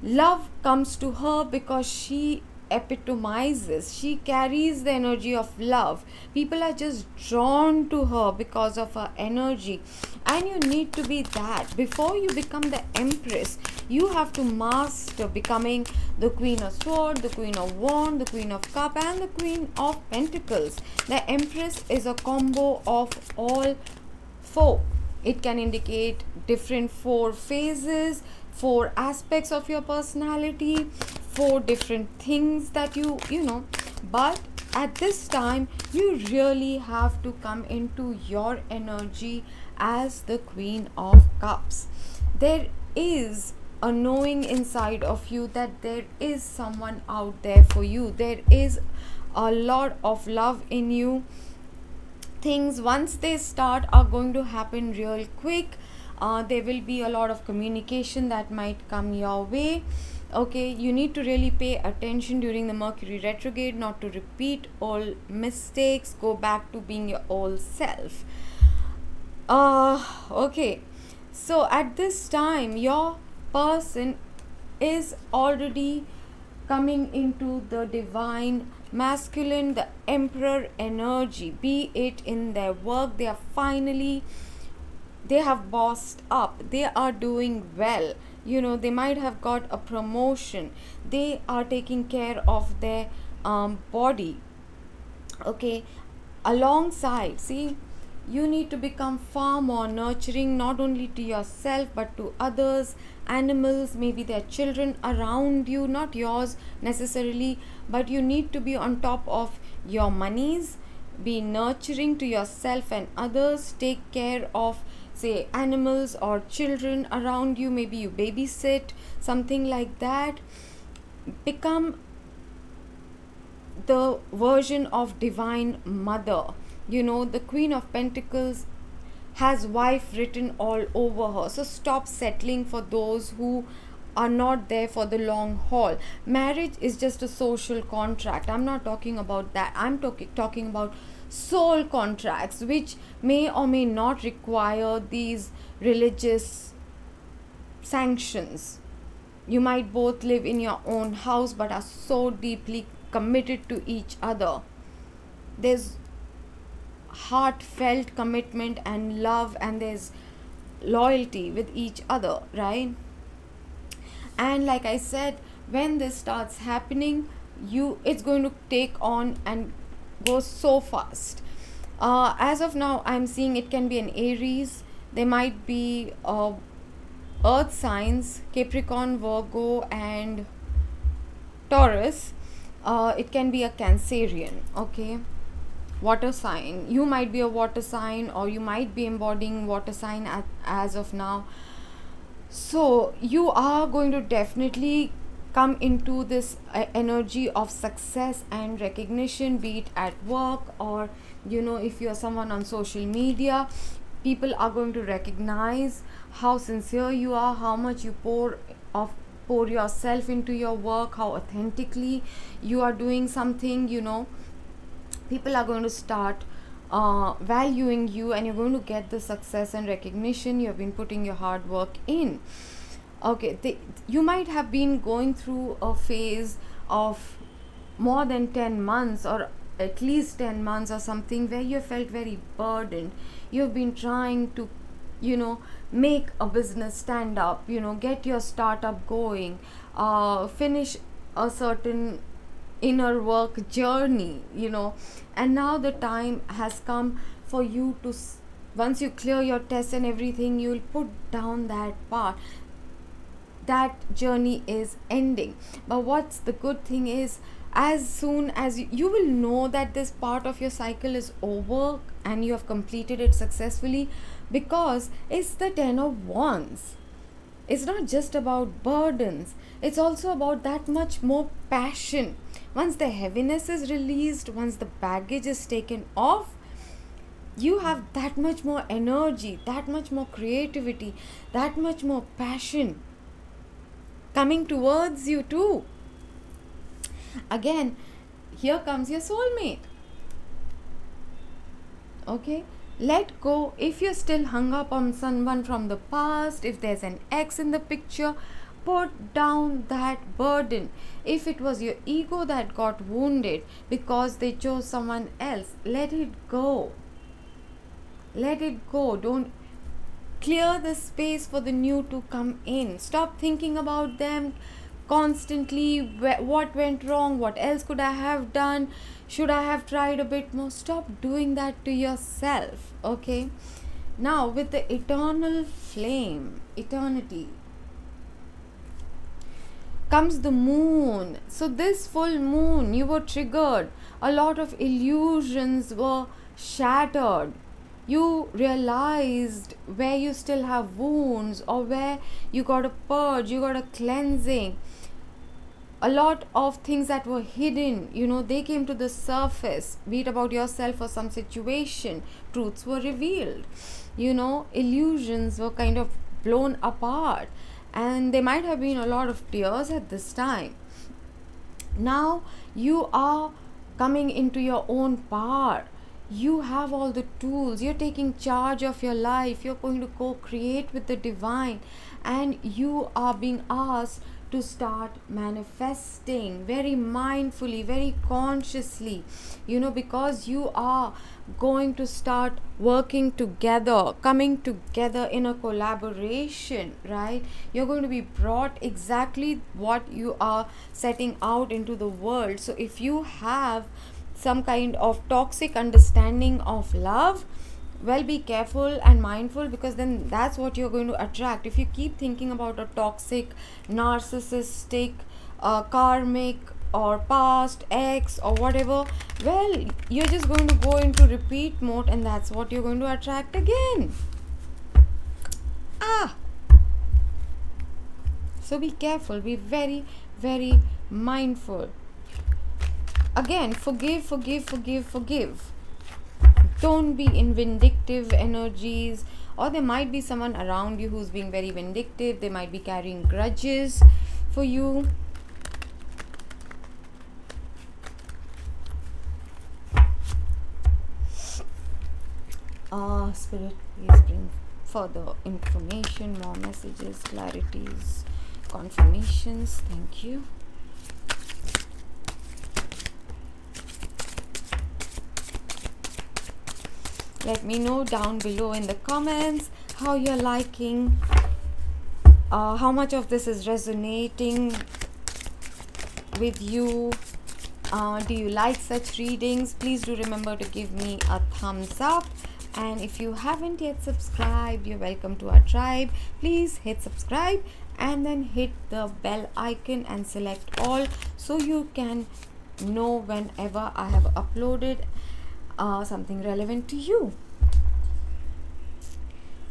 Love comes to her because she epitomizes, she carries the energy of love. People are just drawn to her because of her energy, and you need to be that. Before you become the Empress, you have to master becoming the Queen of Swords, the Queen of Wands, the Queen of Cup, and the Queen of Pentacles. The Empress is a combo of all four. It can indicate different 4 phases, 4 aspects of your personality, 4 different things that you know. But at this time, you really have to come into your energy as the Queen of Cups. There is a knowing inside of you that there is someone out there for you. There is a lot of love in you. Things, once they start, are going to happen real quick. There will be a lot of communication that might come your way. Okay, you need to really pay attention during the Mercury retrograde, not to repeat old mistakes. Go back to being your old self. Okay, so at this time, your person is already coming into the divine masculine, the Emperor energy. Be it in their work, they have bossed up, they are doing well. They might have got a promotion. They are taking care of their body. Okay, alongside, see, you need to become far more nurturing, not only to yourself but to others, animals, maybe their children around you, not yours necessarily, but you need to be on top of your monies. Be nurturing to yourself and others. Take care of say animals or children around you, maybe you babysit, something like that. Become the version of divine mother. The Queen of Pentacles has wife written all over her, so stop settling for those who are not there for the long haul. Marriage is just a social contract. I'm not talking about that. I'm talking about soul contracts, which may or may not require these religious sanctions. You might both live in your own house but are so deeply committed to each other. There's heartfelt commitment and love, and there's loyalty with each other, right? And like I said, when this starts happening, it's going to take on and go so fast. As of now, I'm seeing it can be an Aries. There might be earth signs, Capricorn, Virgo and Taurus. It can be a Cancerian, okay? Water sign. You might be a water sign, or you might be embodying water sign as of now. So you are going to definitely come into this energy of success and recognition, be it at work or if you're someone on social media. People are going to recognize how sincere you are, how much you pour yourself into your work, how authentically you are doing something. People are going to start valuing you, and you're going to get the success and recognition you have been putting your hard work in. Okay, you might have been going through a phase of more than 10 months or at least 10 months or something where you felt very burdened. You've been trying to make a business stand up, get your startup going, finish a certain inner work journey, and now the time has come for you to, once you clear your tests and everything, you will put down that part. That journey is ending. But what's the good thing is, as soon as you will know that this part of your cycle is over and you have completed it successfully, because it's the 10 of Wands. It's not just about burdens, it's also about that much more passion. Once the heaviness is released, once the baggage is taken off, you have that much more energy, that much more creativity, that much more passion coming towards you too. Again, here comes your soulmate. Okay, let go. If you're still hung up on someone from the past, if there's an ex in the picture, put down that burden. If it was your ego that got wounded because they chose someone else, let it go. Let it go. Don't clear the space for the new to come in. Stop thinking about them constantly. What went wrong? What else could I have done? Should I have tried a bit more? Stop doing that to yourself. Okay, now with the eternal flame, eternity, comes the moon. So this full moon, you were triggered. A lot of illusions were shattered. You realized where you still have wounds, or where you got a purge, you got a cleansing. A lot of things that were hidden, they came to the surface, be it about yourself or some situation. Truths were revealed. Illusions were kind of blown apart, and there might have been a lot of tears at this time. Now you are coming into your own power. You have all the tools. You're taking charge of your life. You're going to co-create with the divine, and you are being asked to start manifesting very mindfully, very consciously, because you are going to start working together, coming together in a collaboration, right? You're going to be brought exactly what you are setting out into the world. So if you have some kind of toxic understanding of love, well, be careful and mindful, because then that's what you're going to attract. If you keep thinking about a toxic, narcissistic, karmic or past ex or whatever, well, you're just going to go into repeat mode, and that's what you're going to attract again. So be careful, be very, very mindful. Again, forgive, forgive, forgive, forgive. Don't be in vindictive energies, or there might be someone around you who's being very vindictive. They might be carrying grudges for you. Spirit, please bring further information, more messages, clarities, confirmations. Thank you. Let me know down below in the comments how you're liking, how much of this is resonating with you. Do you like such readings? Please do remember to give me a thumbs up. And if you haven't yet subscribed, you're welcome to our tribe. Please hit subscribe and then hit the bell icon and select all, so you can know whenever I have uploaded something relevant to you.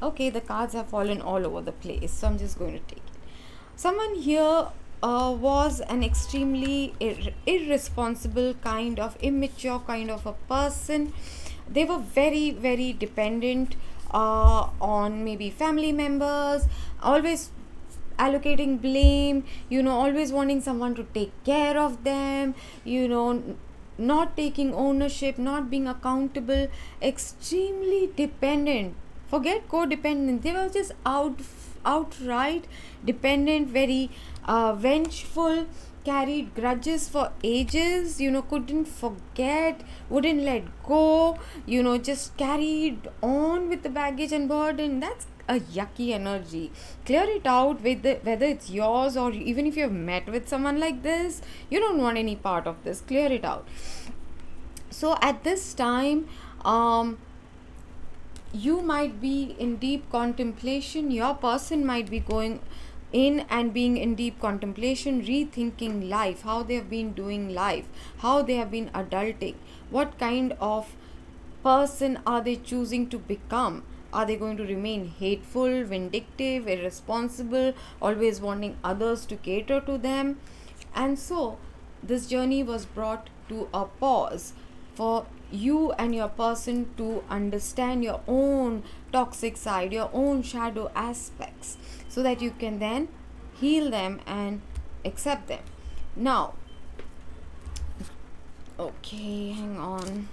Okay, the cards have fallen all over the place, so I'm just going to take it. Someone here was an extremely irresponsible kind of immature kind of a person. They were very, very dependent on maybe family members, always allocating blame, always wanting someone to take care of them, not taking ownership, not being accountable, extremely dependent. Forget codependent, they were just outright dependent, very vengeful, carried grudges for ages, couldn't forget, wouldn't let go, just carried on with the baggage and burden. That's a yucky energy. Clear it out with whether it's yours, or even if you've met with someone like this, you don't want any part of this. Clear it out. So at this time, you might be in deep contemplation. Your person might be going in and being in deep contemplation, rethinking life, how they have been doing life, how they have been adulting, what kind of person are they choosing to become. Are they going to remain hateful, vindictive, irresponsible, always wanting others to cater to them? And so this journey was brought to a pause for you and your person to understand your own toxic side, your own shadow aspects, so that you can then heal them and accept them. Now, okay, hang on.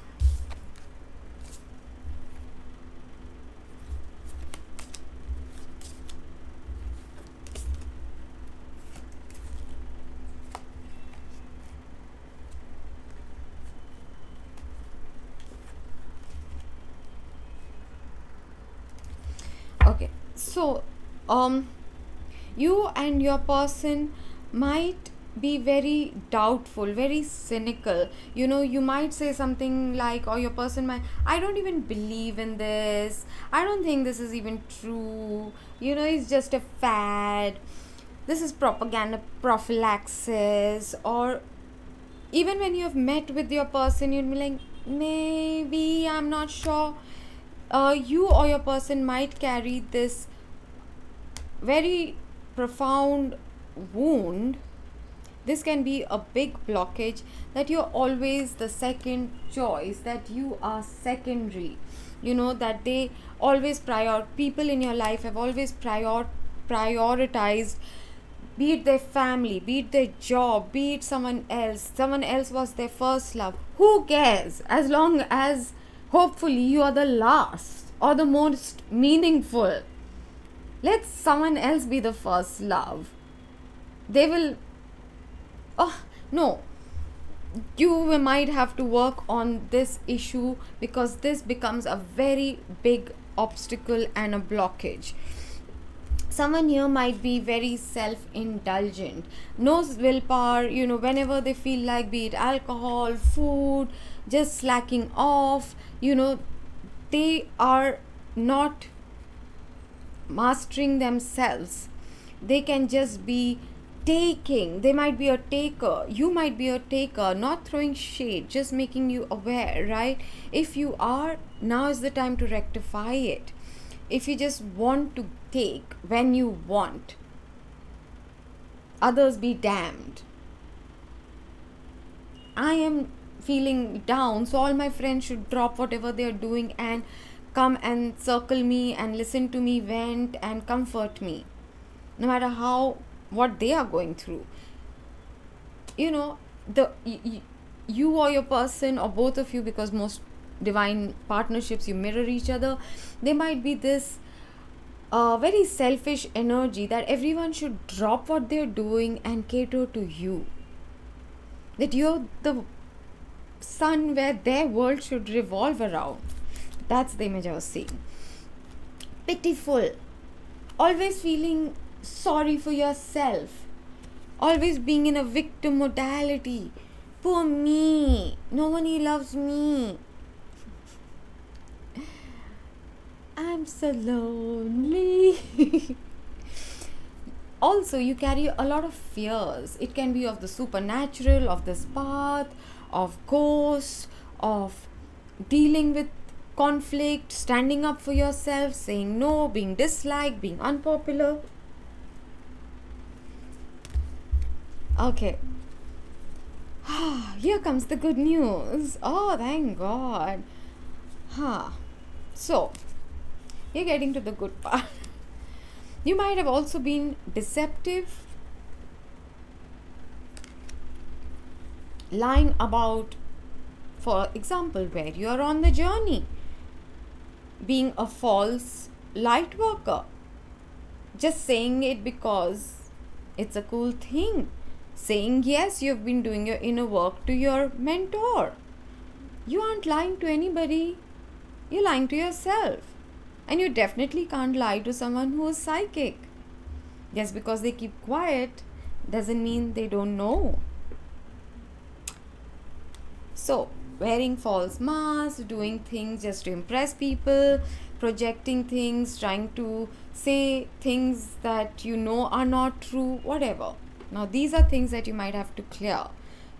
Okay, so you and your person might be very doubtful, very cynical. You might say something like, or your person might, I don't even believe in this, I don't think this is even true, it's just a fad, this is propaganda, prophylaxis. Or even when you have met with your person, you'll be like, maybe, I'm not sure. You or your person might carry this very profound wound. This can be a big blockage, that you're always the second choice, that you are secondary, that they always people in your life have always prioritized, be it their family, be it their job, be it someone else was their first love. Who cares, as long as hopefully you are the last or the most meaningful. Let someone else be the first love. They will, no, you might have to work on this issue, because this becomes a very big obstacle and a blockage. Someone here might be very self-indulgent, no willpower, whenever they feel like, be it alcohol, food, just slacking off, they are not mastering themselves. They can just be taking. They might be a taker, you might be a taker. Not throwing shade, just making you aware, right? If you are, now is the time to rectify it. if you just want to take when you want, others be damned. I am feeling down, so all my friends should drop whatever they are doing and come and circle me and listen to me vent and comfort me, no matter what they are going through. You know, you or your person, or both of you, because most divine partnerships you mirror each other, there might be this very selfish energy that everyone should drop what they're doing and cater to you, that you're the sun where their world should revolve around. That's the image I was seeing. Pitiful, always feeling sorry for yourself, always being in a victim modality. Poor me, no one loves me, I'm so lonely. Also, you carry a lot of fears. It can be of the supernatural, of this path, of ghosts, of dealing with conflict, standing up for yourself, saying no, being disliked, being unpopular. Okay. Here comes the good news. Oh, thank God. So, you're getting to the good part. You might have also been deceptive, lying about, for example, where you are on the journey, being a false light worker, just saying it because it's a cool thing, saying yes, you've been doing your inner work to your mentor. You aren't lying to anybody, you're lying to yourself. And you definitely can't lie to someone who is psychic. Just because they keep quiet doesn't mean they don't know. So, wearing false masks, doing things just to impress people, projecting things, trying to say things that you know are not true, whatever. Now, these are things that you might have to clear,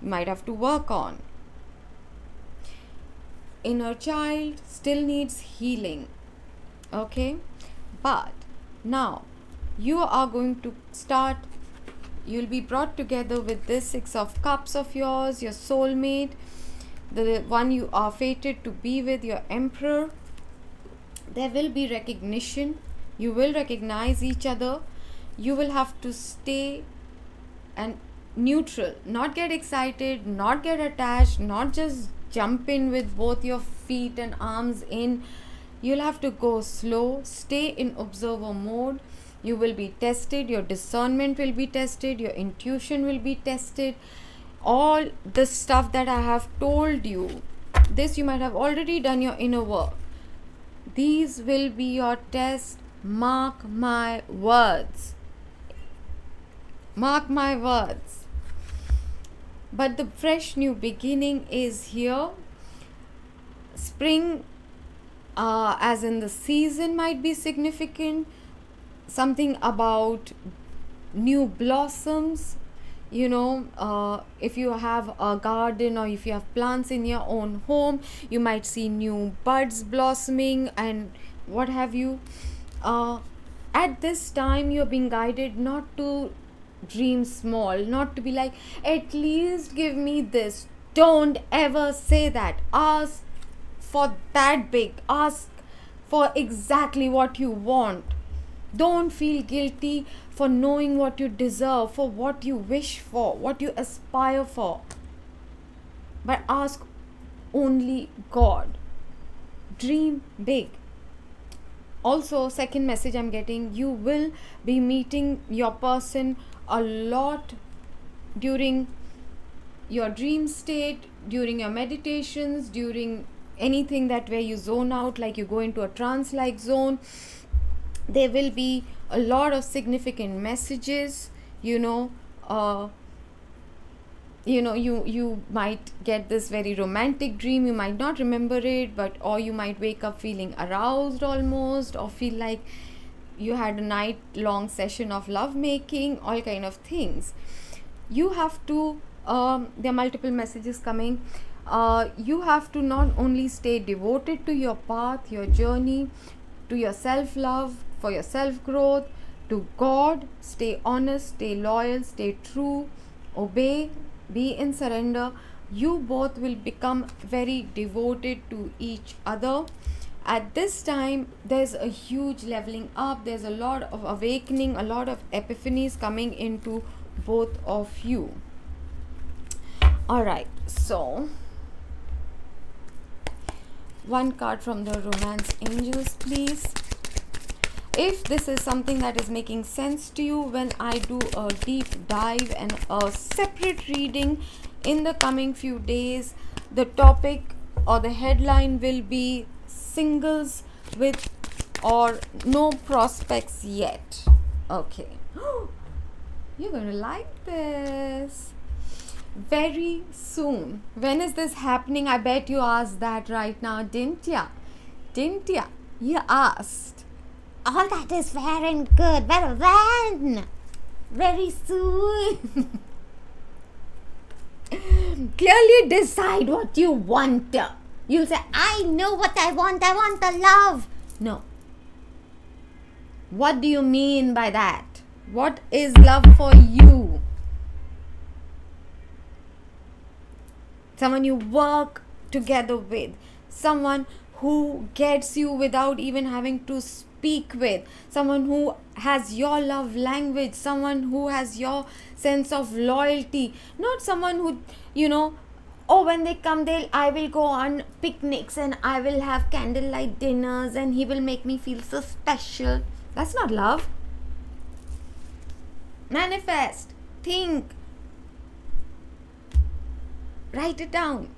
you might have to work on. Inner child still needs healing. Okay, but now you are going to start, you'll be brought together with this 6 of Cups of yours, your soulmate, the one you are fated to be with, your emperor. There will be recognition, you will recognize each other. You will have to stay and neutral, not get excited, not get attached, not just jump in with both your feet and arms in. You'll have to go slow, stay in observer mode. You will be tested, your discernment will be tested, your intuition will be tested. All the stuff that I have told you, this you might have already done your inner work. These will be your test, mark my words. Mark my words. But the fresh new beginning is here. Spring, as in the season, might be significant. Something about new blossoms, you know, if you have a garden or if you have plants in your own home, you might see new buds blossoming and what have you. At this time, you're being guided not to dream small, not to be like, at least give me this. Don't ever say that. Ask for that big, ask for exactly what you want. Don't feel guilty for knowing what you deserve, for what you wish for, what you aspire for, but ask only God. Dream big. Also, second message I'm getting, you will be meeting your person a lot during your dream state, during your meditations, during anything that where you zone out, like you go into a trance like zone. There will be a lot of significant messages, you might get this very romantic dream. You might not remember it, but or you might wake up feeling aroused almost, or feel like you had a night long session of love making, all kind of things. You have to there are multiple messages coming. You have to not only stay devoted to your path, your journey, to your self-love, for your self-growth, to God. Stay honest, stay loyal, stay true, obey, be in surrender. You both will become very devoted to each other. At this time, there's a huge leveling up, there's a lot of awakening, a lot of epiphanies coming into both of you. Alright, so one card from the Romance Angels, please. If this is something that is making sense to you, when I do a deep dive and a separate reading in the coming few days, the topic or the headline will be singles with or no prospects yet. Okay. You're going to like this. Very soon. When is this happening? I bet you asked that right now, didn't ya? Didn't ya? You asked. All that is fair and good, but when? Very soon. Clearly decide what you want. You'll say, I know what I want the love. No. What do you mean by that? What is love for you? Someone you work together with, someone who gets you without even having to speak with, someone who has your love language, someone who has your sense of loyalty, not someone who, you know, oh, when they come, I will go on picnics and I will have candlelight dinners and he will make me feel so special. That's not love. Manifest, think, write it down,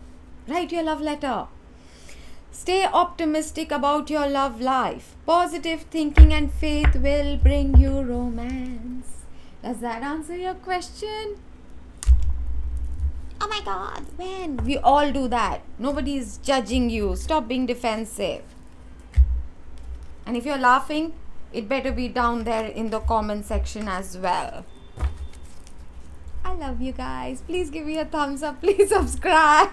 write your love letter. Stay optimistic about your love life. Positive thinking and faith will bring you romance. Does that answer your question? Oh my God, when? We all do that. Nobody is judging you. Stop being defensive. And if you're laughing, it better be down there in the comment section as well. I love you guys. Please give me a thumbs up. Please subscribe.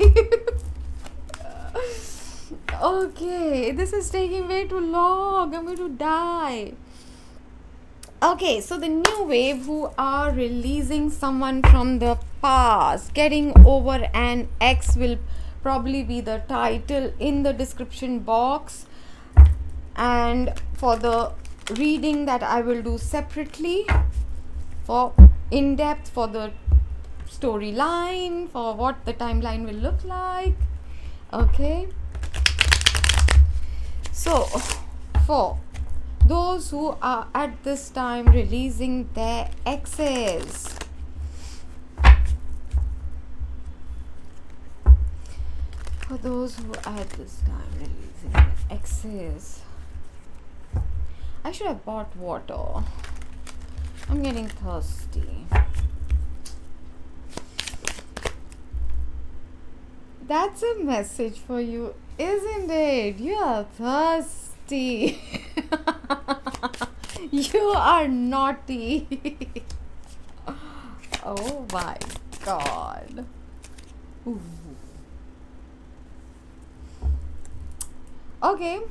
Okay, this is taking way too long. I'm going to die. Okay, so the new wave who are releasing someone from the past, getting over an ex, will probably be the title in the description box. And for the reading that I will do separately, for in depth, for the storyline, for what the timeline will look like. Okay. So, for those who are at this time releasing their exes, for those who are at this time releasing their exes, I should have bought water. I'm getting thirsty. That's a message for you, isn't it? You are thirsty. You are naughty. Oh my God. Ooh. Okay.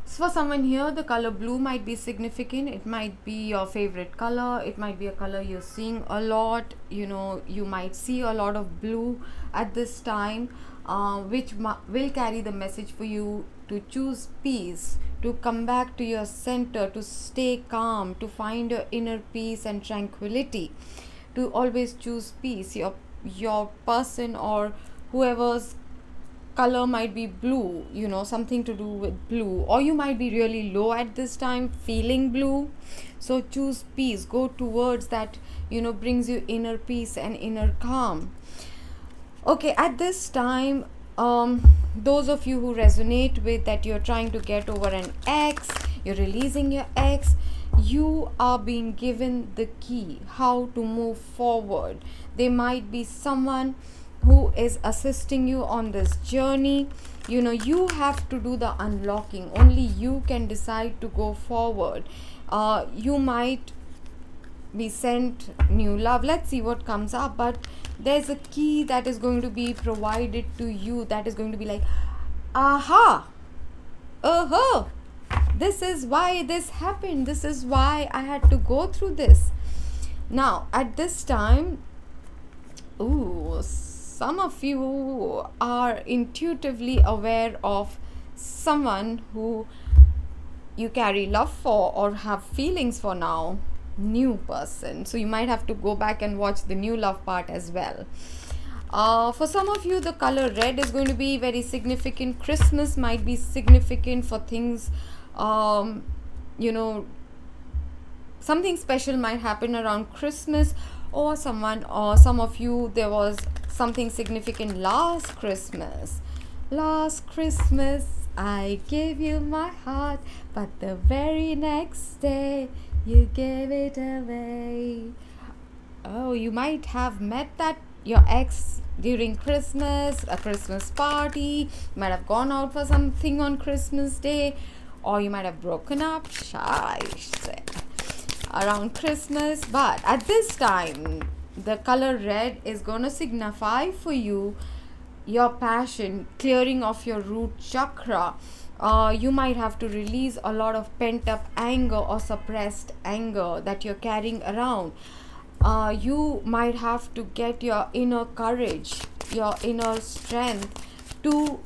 For someone here, the color blue might be significant. It might be your favorite color. It might be a color you're seeing a lot. You know, you might see a lot of blue at this time, which will carry the message for you to choose peace, to come back to your center, to stay calm, to find your inner peace and tranquility, to always choose peace. Your person or whoever's color might be blue, you know, something to do with blue, or you might be really low at this time feeling blue. So choose peace, go towards that, you know, brings you inner peace and inner calm. Okay, at this time, those of you who resonate with that, you're trying to get over an ex, you're releasing your ex, you are being given the key how to move forward. There might be someone who is assisting you on this journey. You know, you have to do the unlocking. Only you can decide to go forward. You might be sent new love. Let's see what comes up. But there's a key that is going to be provided to you, that is going to be like, aha, oh, this is why this happened, this is why I had to go through this. Now at this time, ooh, some of you are intuitively aware of someone who you carry love for or have feelings for now, new person. So you might have to go back and watch the new love part as well. For some of you, the color red is going to be very significant. Christmas might be significant for things, you know, something special might happen around Christmas, or someone, or some of you, there was something significant last Christmas. Last Christmas I gave you my heart, but the very next day you gave it away. Oh, you might have met that your ex during Christmas, a Christmas party. You might have gone out for something on Christmas Day, or you might have broken up around Christmas. But at this time, the color red is going to signify for you your passion, clearing of your root chakra. You might have to release a lot of pent-up anger or suppressed anger that you're carrying around. You might have to get your inner courage, your inner strength to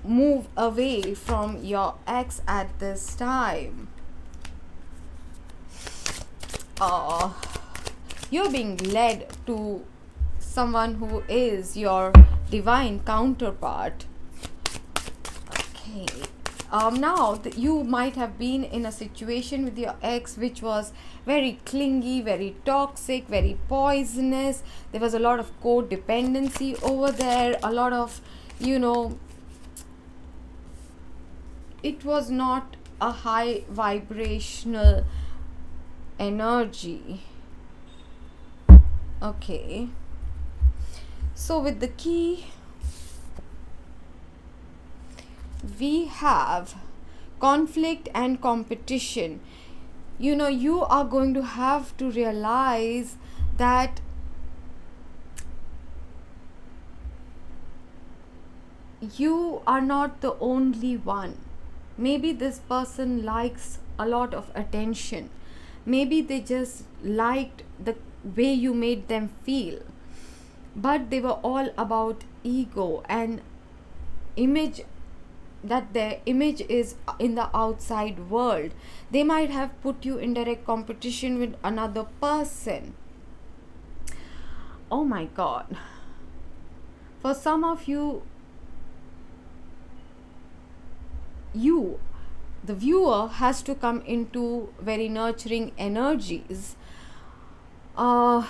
move away from your ex at this time. You're being led to someone who is your divine counterpart. Okay. Now you might have been in a situation with your ex which was very clingy, very toxic, very poisonous. There was a lot of codependency over there, a lot of, you know, it was not a high vibrational energy. Okay, so with the key we have conflict and competition. You know, you are going to have to realize that you are not the only one. Maybe this person likes a lot of attention. Maybe they just liked the way you made them feel, but they were all about ego and image, that their image is in the outside world. They might have put you in direct competition with another person. Oh my God. For some of you, the viewer, has to come into very nurturing energies. I'm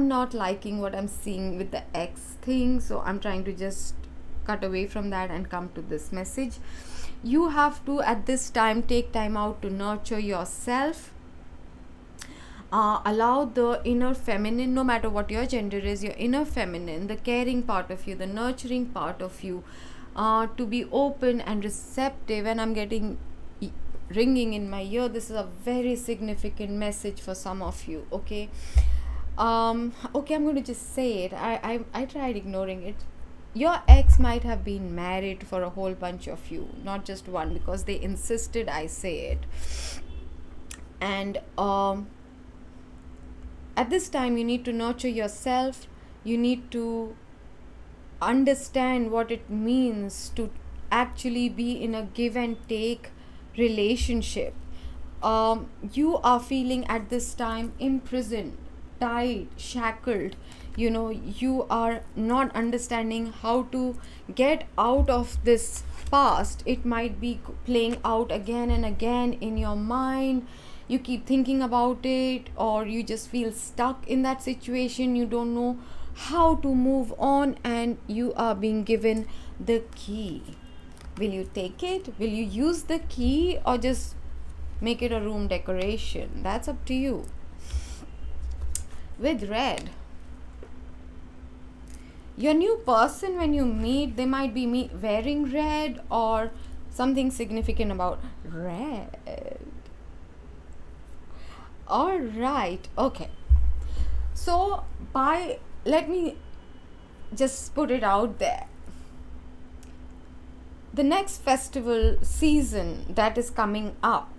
not liking what I'm seeing with the X thing, so I'm trying to just cut away from that and come to this message. You have to at this time take time out to nurture yourself. Allow the inner feminine, no matter what your gender is, your inner feminine, the caring part of you, the nurturing part of you, to be open and receptive. And I'm getting ringing in my ear. This is a very significant message for some of you. Okay, okay, I'm going to just say it. I tried ignoring it. Your ex might have been married for a whole bunch of you, not just one, because they insisted I say it. And at this time you need to nurture yourself. You need to understand what it means to actually be in a give and take relationship. You are feeling at this time imprisoned, tied, shackled. You know, you are not understanding how to get out of this past. It might be playing out again and again in your mind. You keep thinking about it, or you just feel stuck in that situation. You don't know how to move on, and you are being given the key. Will you take it? Will you use the key, or just make it a room decoration? That's up to you. With red, your new person, when you meet, they might be wearing red or something significant about red. All right, okay. So let me just put it out there. the next festival season that is coming up,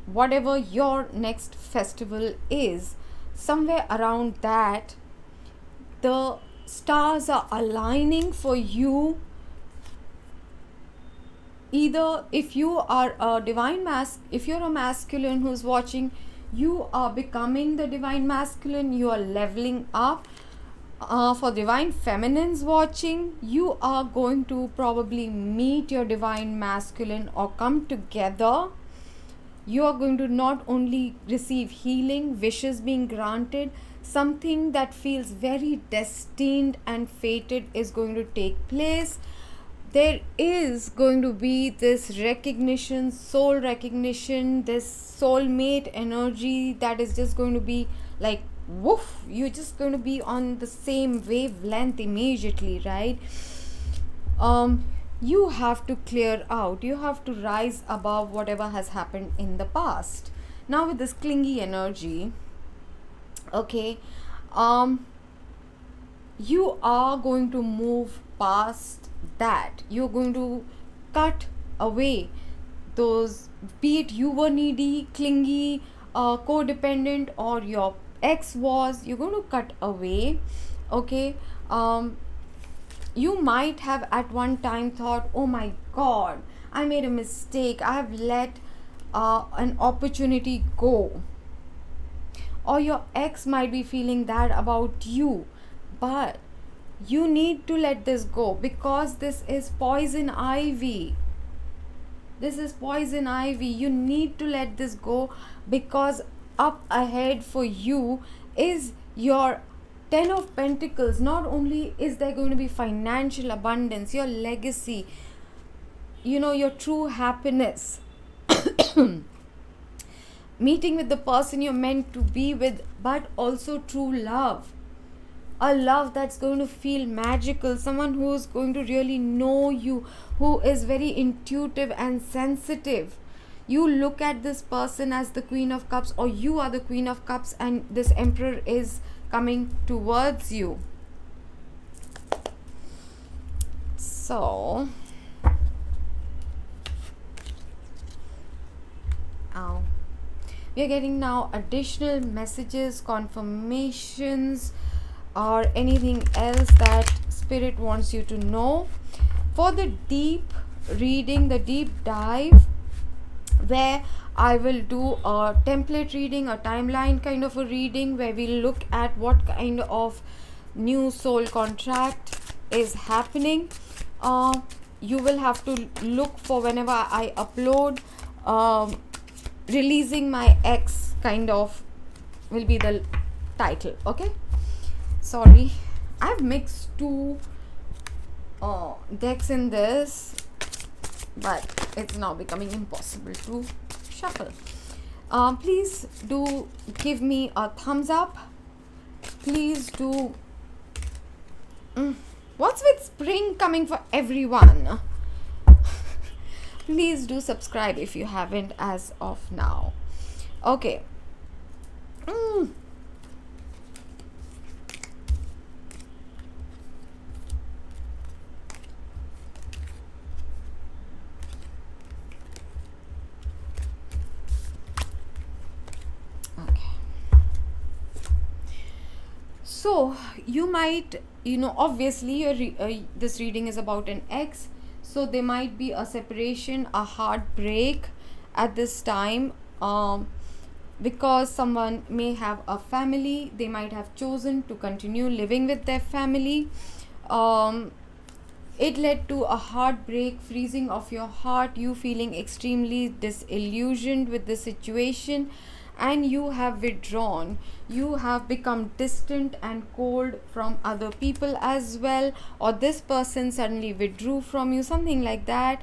whatever your next festival is, somewhere around that, the stars are aligning for you. Either if you are a if you're a masculine who's watching, you are becoming the divine masculine, you are leveling up. For divine feminines watching, you are going to probably meet your divine masculine or come together. You are going to not only receive healing, wishes being granted, something that feels very destined and fated is going to take place. There is going to be this recognition, soul recognition, this soulmate energy that is just going to be like woof, you're just going to be on the same wavelength immediately, right? You have to clear out, you have to rise above whatever has happened in the past. Now with this clingy energy, okay, you are going to move past that. You're going to cut away those, be it you were needy, clingy, codependent, or your ex was, you're going to cut away. Okay, you might have at one time thought, oh my god, I made a mistake, I have let an opportunity go. Or your ex might be feeling that about you, but you need to let this go, because this is poison ivy. This is poison ivy. You need to let this go, because up ahead for you is your 10 of Pentacles. Not only is there going to be financial abundance, your legacy, you know, your true happiness, meeting with the person you're meant to be with, but also true love. A love that's going to feel magical, someone who is going to really know you, who is very intuitive and sensitive. You look at this person as the Queen of Cups, or you are the Queen of Cups, and this Emperor is coming towards you. So, we are getting now additional messages, confirmations, or anything else that Spirit wants you to know. For the deep reading, the deep dive, where I will do a template reading, a timeline kind of a reading, where we look at what kind of new soul contract is happening. You will have to look for whenever I upload. Releasing my ex kind of will be the title. Okay, sorry, I've mixed two decks in this, but it's now becoming impossible to shuffle. Please do give me a thumbs up. Please do. What's with spring coming for everyone? Please do subscribe if you haven't as of now. Okay. So you might, you know, obviously your this reading is about an ex, so there might be a separation, a heartbreak at this time, because someone may have a family. They might have chosen to continue living with their family. It led to a heartbreak, freezing of your heart, you feeling extremely disillusioned with the situation, and you have withdrawn. You have become distant and cold from other people as well, or this person suddenly withdrew from you, something like that.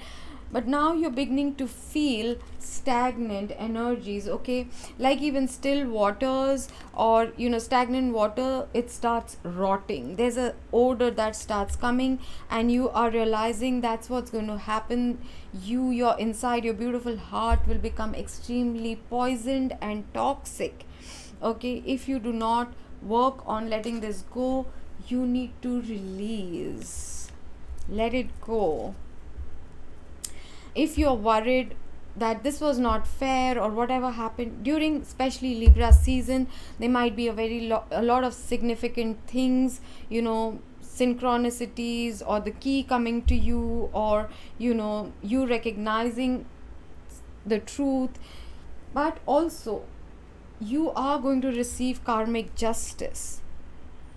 But now you're beginning to feel stagnant energies. Okay, like even still waters, or you know, stagnant water, it starts rotting. There's a odor that starts coming, and you are realizing that's what's going to happen. Your inside, your beautiful heart will become extremely poisoned and toxic. Okay, if you do not work on letting this go, you need to release, let it go. if you're worried that this was not fair or whatever happened during especially Libra season, there might be a lot of significant things, you know, synchronicities, or the key coming to you, or you know, you recognizing the truth. But also you are going to receive karmic justice.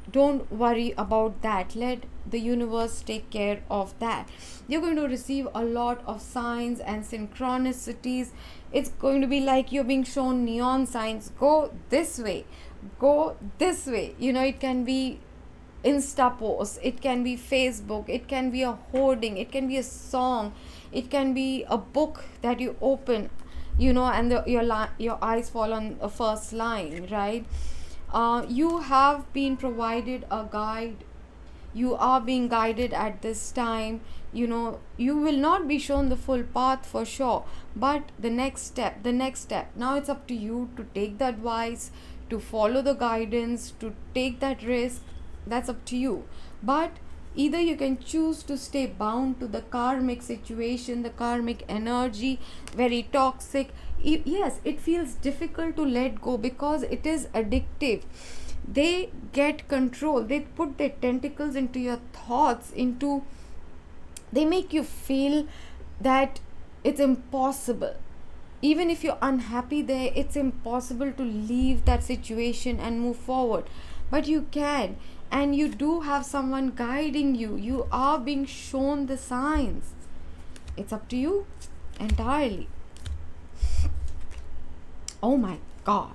Don't worry about that. Let the universe take care of that. You're going to receive a lot of signs and synchronicities. It's going to be like you're being shown neon signs. Go this way, go this way. You know, it can be Insta posts, it can be Facebook, it can be a hoarding, it can be a song, it can be a book that you open, you know, and your eyes fall on a first line, right? You have been provided a guide. You are being guided at this time. You know, you will not be shown the full path for sure, but the next step, now it's up to you to take the advice, to follow the guidance, to take that risk. That's up to you. But either you can choose to stay bound to the karmic situation, the karmic energy, very toxic. Yes, it feels difficult to let go because it is addictive. They get control. They put their tentacles into your thoughts, they make you feel that it's impossible. Even if you're unhappy there, it's impossible to leave that situation and move forward. But you can, and you do have someone guiding you. You are being shown the signs. It's up to you entirely. Oh my god,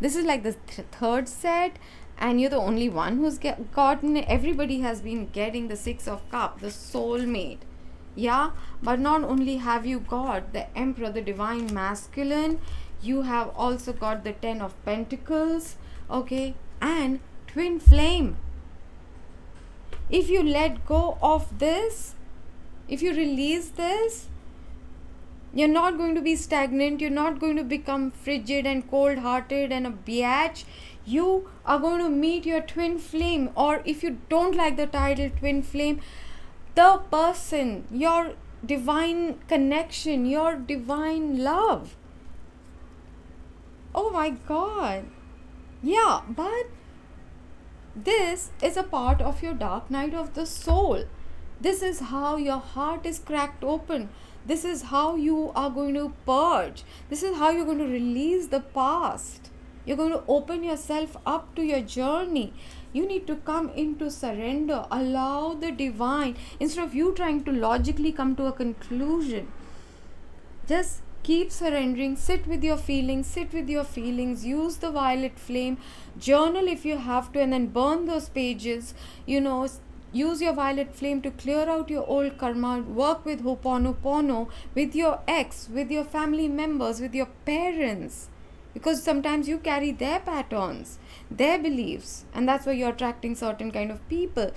this is like the third set, and you're the only one who's gotten it. Everybody has been getting the Six of Cups, the soulmate. Yeah, but not only have you got the Emperor, the divine masculine, you have also got the Ten of Pentacles, okay, and Twin Flame. If you let go of this, if you release this, you're not going to be stagnant. You're not going to become frigid and cold-hearted and a biatch. You are going to meet your twin flame, or if you don't like the title twin flame, the person, your divine connection, your divine love. Oh my god. Yeah, but this is a part of your dark night of the soul. This is how your heart is cracked open. This is how you are going to purge. This is how you're going to release the past. You're going to open yourself up to your journey. You need to come into surrender. Allow the divine. Instead of you trying to logically come to a conclusion, just keep surrendering. Sit with your feelings. Use the violet flame. Journal if you have to, and then burn those pages. You know, use your violet flame to clear out your old karma. Work with Ho'oponopono, with your ex, with your family members, with your parents. Because sometimes you carry their patterns, their beliefs, and that's why you're attracting certain kind of people.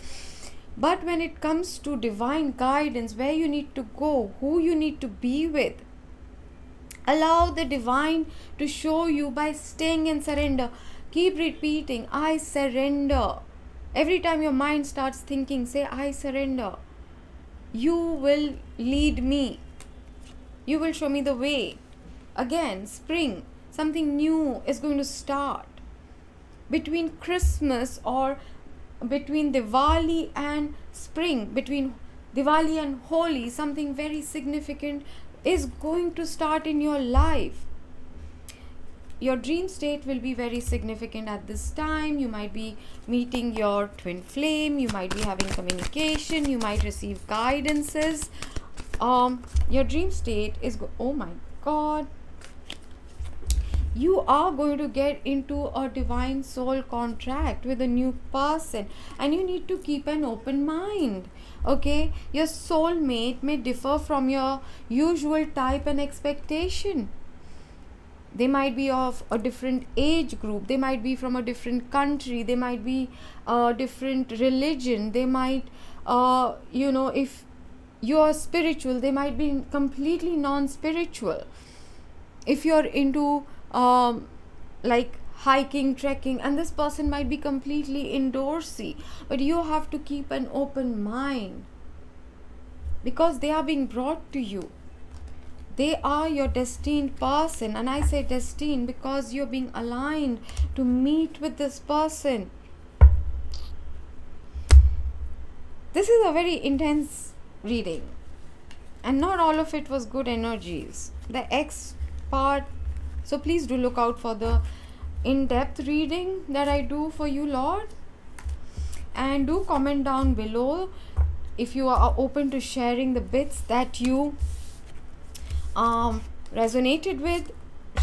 But when it comes to divine guidance, where you need to go, who you need to be with, allow the divine to show you by staying in surrender. Keep repeating, I surrender. Every time your mind starts thinking, say, I surrender. You will lead me. You will show me the way. Again, spring, something new is going to start. Between Christmas, or between Diwali and spring, between Diwali and Holi, something very significant is going to start in your life. Your dream state will be very significant at this time. You might be meeting your twin flame. You might be having communication. You might receive guidances. Your dream state is, oh my god, you are going to get into a divine soul contract with a new person, and you need to keep an open mind. Okay, your soulmate may differ from your usual type and expectation. They might be of a different age group. They might be from a different country. They might be a different religion. They might, you know, if you're spiritual, they might be completely non-spiritual. If you're into like hiking, trekking, and this person might be completely indoorsy. But you have to keep an open mind. because they are being brought to you. They are your destined person, and I say destined because you're being aligned to meet with this person. This is a very intense reading, and not all of it was good energies. The X part, so please do look out for the in-depth reading that I do for you, Lord. And do comment down below if you are open to sharing the bits that you resonated with.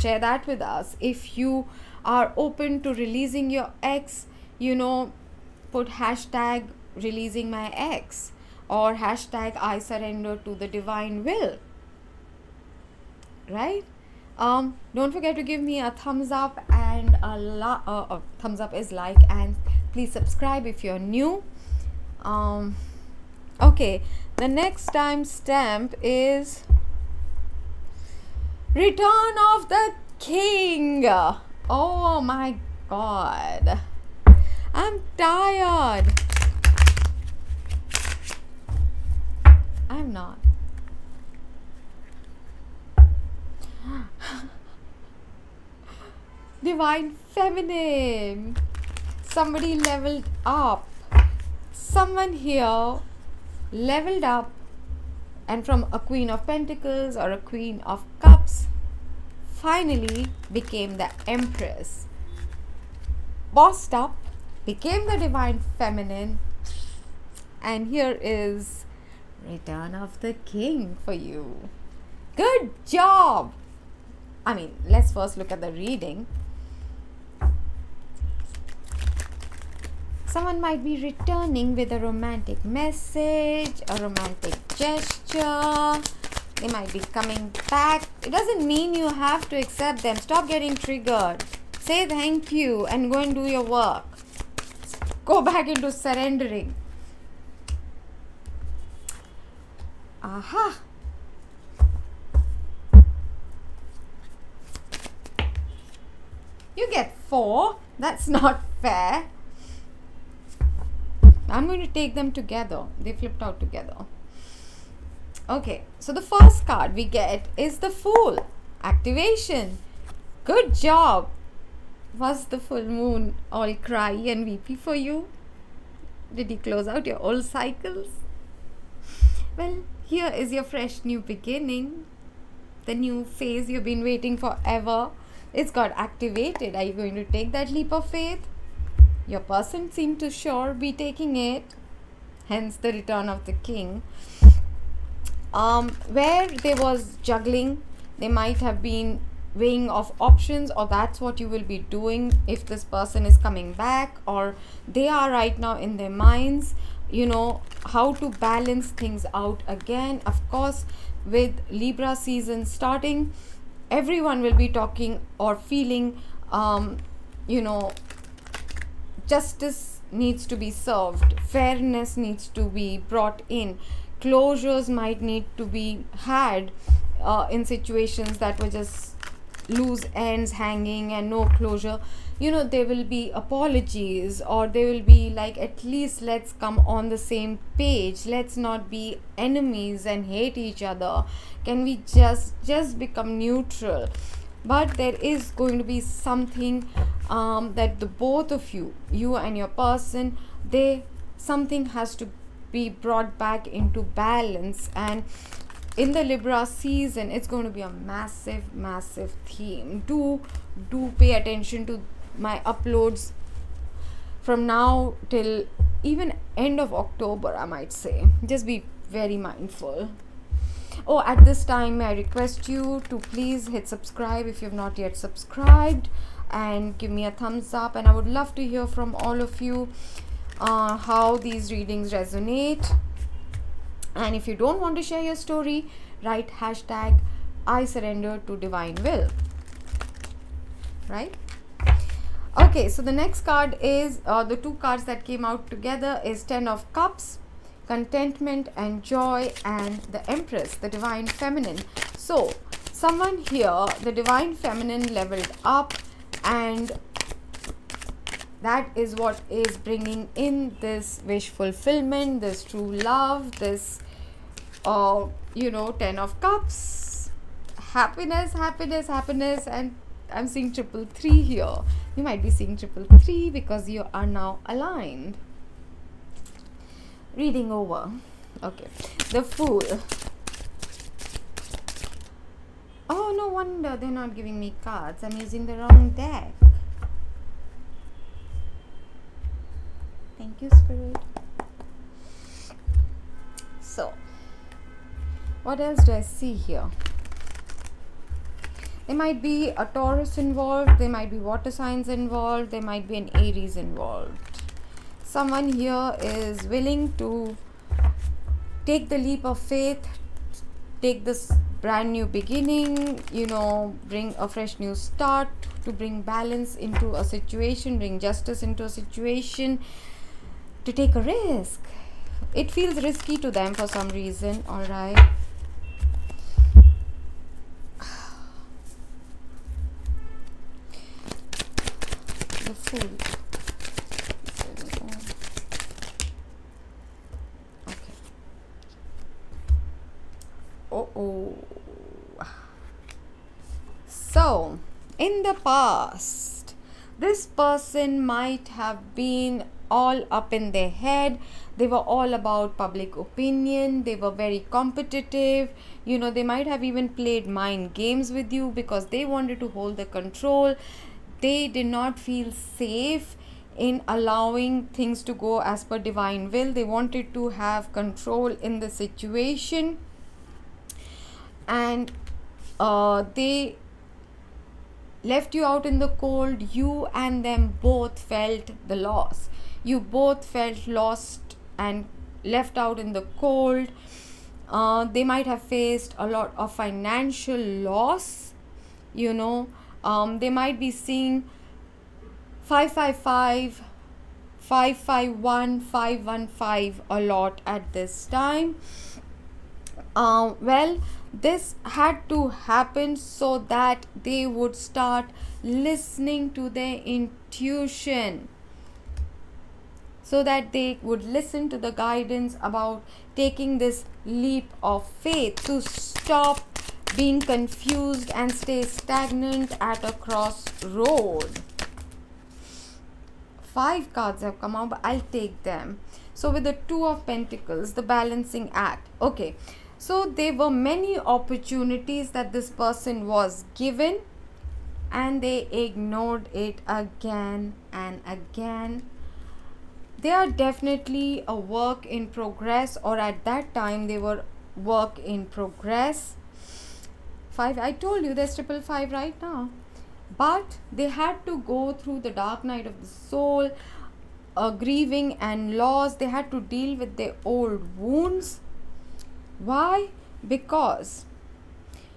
Share that with us. If you are open to releasing your ex, put hashtag releasing my ex or hashtag I surrender to the divine will, right? Don't forget to give me a thumbs up, and a thumbs up is like, and please subscribe if you're new. Okay, the next time stamp is Return of the King. Oh my god, I'm tired. I'm not. Divine Feminine. Somebody leveled up. Someone here leveled up, and from a Queen of Pentacles or a Queen of Cups finally became the Empress. Bossed up, became the Divine Feminine, and here is Return of the King for you. Good job. I mean, let's first look at the reading. Someone might be returning with a romantic message, a romantic gesture. They might be coming back. It doesn't mean you have to accept them. Stop getting triggered. Say thank you and go and do your work. Go back into surrendering. Aha. You get 4. That's not fair. I'm going to take them together. They flipped out together. Okay, so the first card we get is the Fool. Activation. Good job. Was the full moon all cry and weepy for you? Did you close out your old cycles? Well, here is your fresh new beginning. The new phase you've been waiting forever. It's got activated. Are you going to take that leap of faith? Your person seemed to sure be taking it. Hence the Return of the King. Where there was juggling, they might have been weighing of options, or that's what you will be doing if this person is coming back, or they are right now in their minds, how to balance things out again. Of course, with Libra season starting, everyone will be talking or feeling, justice needs to be served, fairness needs to be brought in, closures might need to be had in situations that were just loose ends hanging and no closure. There will be apologies, or there will be like, at least let's come on the same page. Let's not be enemies and hate each other. Can we just become neutral? But there is going to be something that the both of you and your person, something has to be brought back into balance. And in the Libra season, it's going to be a massive theme. Do pay attention to my uploads from now till even end of October, I might say. Just be very mindful. Oh, at this time, I request you to please hit subscribe if you have not yet subscribed, and give me a thumbs up. And I would love to hear from all of you how these readings resonate. And if you don't want to share your story, write hashtag I surrender to divine will. Right? Okay, so the next card is the two cards that came out together is 10 of Cups, Contentment and Joy, and the Empress, the Divine Feminine. So someone here, the Divine Feminine, leveled up, and that is what is bringing in this wish fulfillment, this true love, this you know, 10 of cups, happiness, happiness, happiness, and I'm seeing 333 here. You might be seeing 333 because you are now aligned. Reading over. Okay, the Fool. Oh, no wonder they're not giving me cards. I'm using the wrong deck. Thank you, Spirit. So, what else do I see here? There might be a Taurus involved. There might be water signs involved. There might be an Aries involved. Someone here is willing to take the leap of faith, take this brand new beginning, you know, bring a fresh new start, to bring balance into a situation, bring justice into a situation, to take a risk. It feels risky to them for some reason. All right. The Fool. Oh. So, in the past, this person might have been all up in their head. They were all about public opinion. They were very competitive. You know, they might have even played mind games with you because they wanted to hold the control. They did not feel safe in allowing things to go as per divine will. They wanted to have control in the situation. And they left you out in the cold. You and them both felt the loss. You both felt lost and left out in the cold. They might have faced a lot of financial loss. You know, they might be seeing 555, 551, 515 a lot at this time. Well, this had to happen so that they would start listening to their intuition, so that they would listen to the guidance about taking this leap of faith, to stop being confused and stay stagnant at a crossroad. 5 cards have come out, but I'll take them. So with the 2 of Pentacles, the balancing act. Okay. So there were many opportunities that this person was given and they ignored it again and again. They are definitely a work in progress, or at that time they were work in progress. 5, I told you there's 555 right now. But they had to go through the dark night of the soul, grieving and loss. They had to deal with their old wounds. Why? Because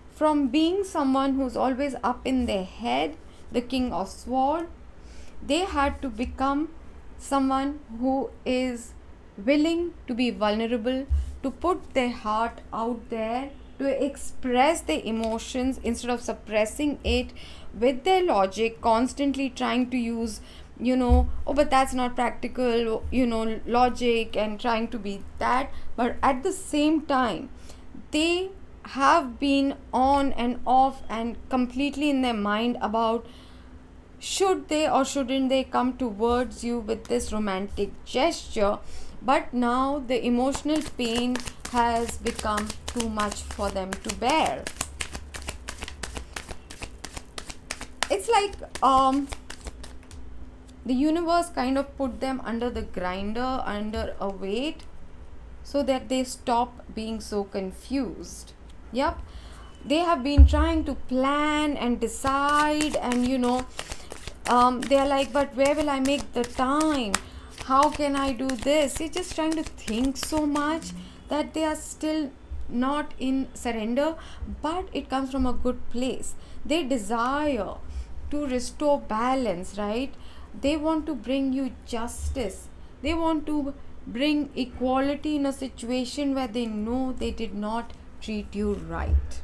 from being someone who's always up in their head, the King of Swords, they had to become someone who is willing to be vulnerable, to put their heart out there, to express their emotions instead of suppressing it with their logic, constantly trying to use, you know, oh, but that's not practical, you know, logic, and trying to be that. But at the same time, they have been on and off and completely in their mind about should they or shouldn't they come towards you with this romantic gesture. But now the emotional pain has become too much for them to bear. It's like the universe kind of put them under the grinder, under a weight, so that they stop being so confused. Yep, they have been trying to plan and decide, and you know, they're like, but where will I make the time? How can I do this? They're just trying to think so much that they are still not in surrender, but it comes from a good place. They desire to restore balance, right? They want to bring you justice. They want to bring equality in a situation where they know they did not treat you right.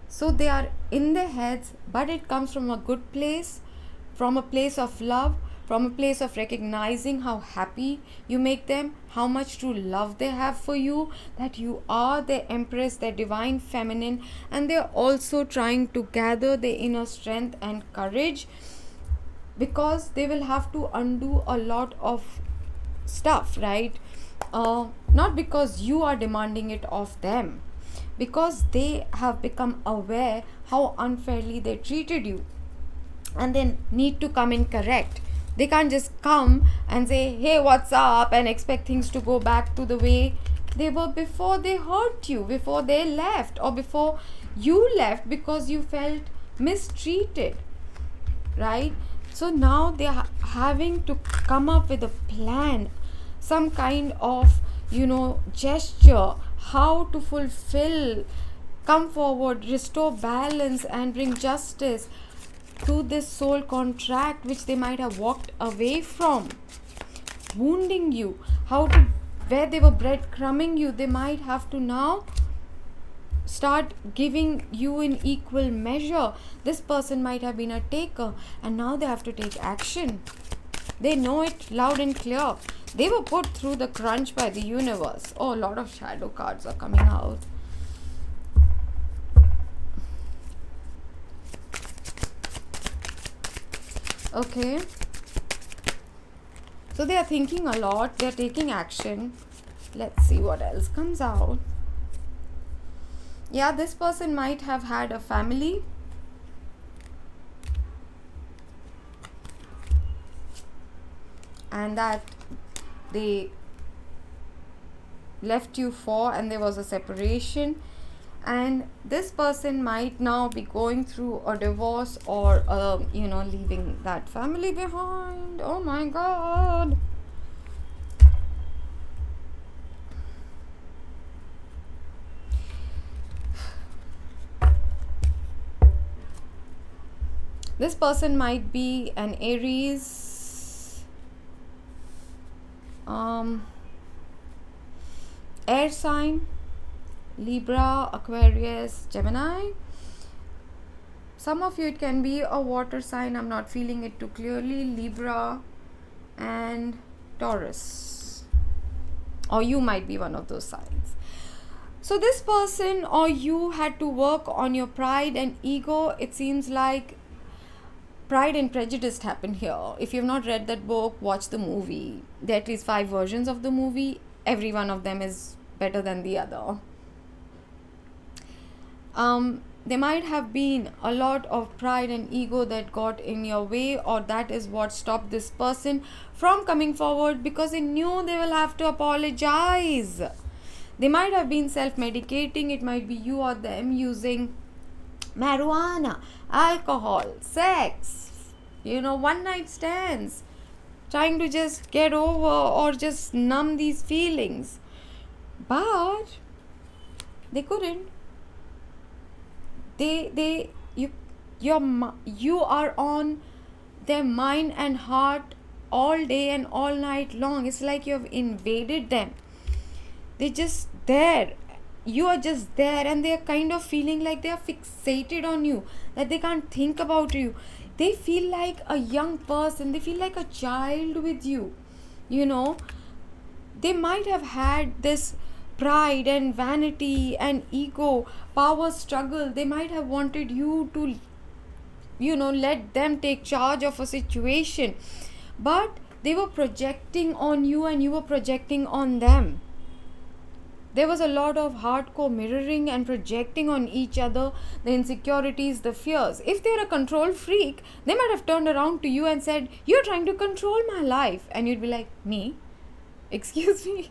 So they are in their heads, but it comes from a good place, from a place of love, from a place of recognizing how happy you make them, how much true love they have for you, that you are their empress, their divine feminine, and they're also trying to gather their inner strength and courage, because they will have to undo a lot of stuff, right? Not because you are demanding it of them, because they have become aware how unfairly they treated you, and they need to come in correct. They can't just come and say, hey, what's up, and expect things to go back to the way they were before they hurt you, before they left, or before you left because you felt mistreated, right? So now they are having to come up with a plan, some kind of, gesture, how to fulfill, come forward, restore balance, and bring justice to this soul contract which they might have walked away from, wounding you, where they were breadcrumbing you, they might have to now start giving you in equal measure. This person might have been a taker, and now they have to take action. They know it loud and clear. They were put through the crunch by the universe. Oh, a lot of shadow cards are coming out. Okay, so they are thinking a lot, they are taking action. Let's see what else comes out. Yeah, this person might have had a family, and that they left you for, and there was a separation, and this person might now be going through a divorce or leaving that family behind. Oh my god. This person might be an Aries, air sign, Libra, Aquarius, Gemini. Some of you, it can be a water sign. I'm not feeling it too clearly. Libra and Taurus. Or you might be one of those signs. So this person or you had to work on your pride and ego. It seems like Pride and Prejudice happened here. If you've not read that book, watch the movie. There are at least 5 versions of the movie. Every one of them is better than the other. There might have been a lot of pride and ego that got in your way, or that is what stopped this person from coming forward, because they knew they will have to apologize. They might have been self-medicating. It might be you or them using marijuana, alcohol, sex, one night stands, trying to just get over or just numb these feelings, but they couldn't. You are on their mind and heart all day and all night long. It's like you have invaded them. They're just there. You are just there, and they are kind of feeling like they are fixated on you, that they can't think about you. They feel like a young person. They feel like a child with you. They might have had this pride and vanity and ego, power struggle. They might have wanted you to, let them take charge of a situation, but they were projecting on you and you were projecting on them. There was a lot of hardcore mirroring and projecting on each other, the insecurities, the fears. If they're a control freak, they might have turned around to you and said, you're trying to control my life. And you'd be like, me? Excuse me?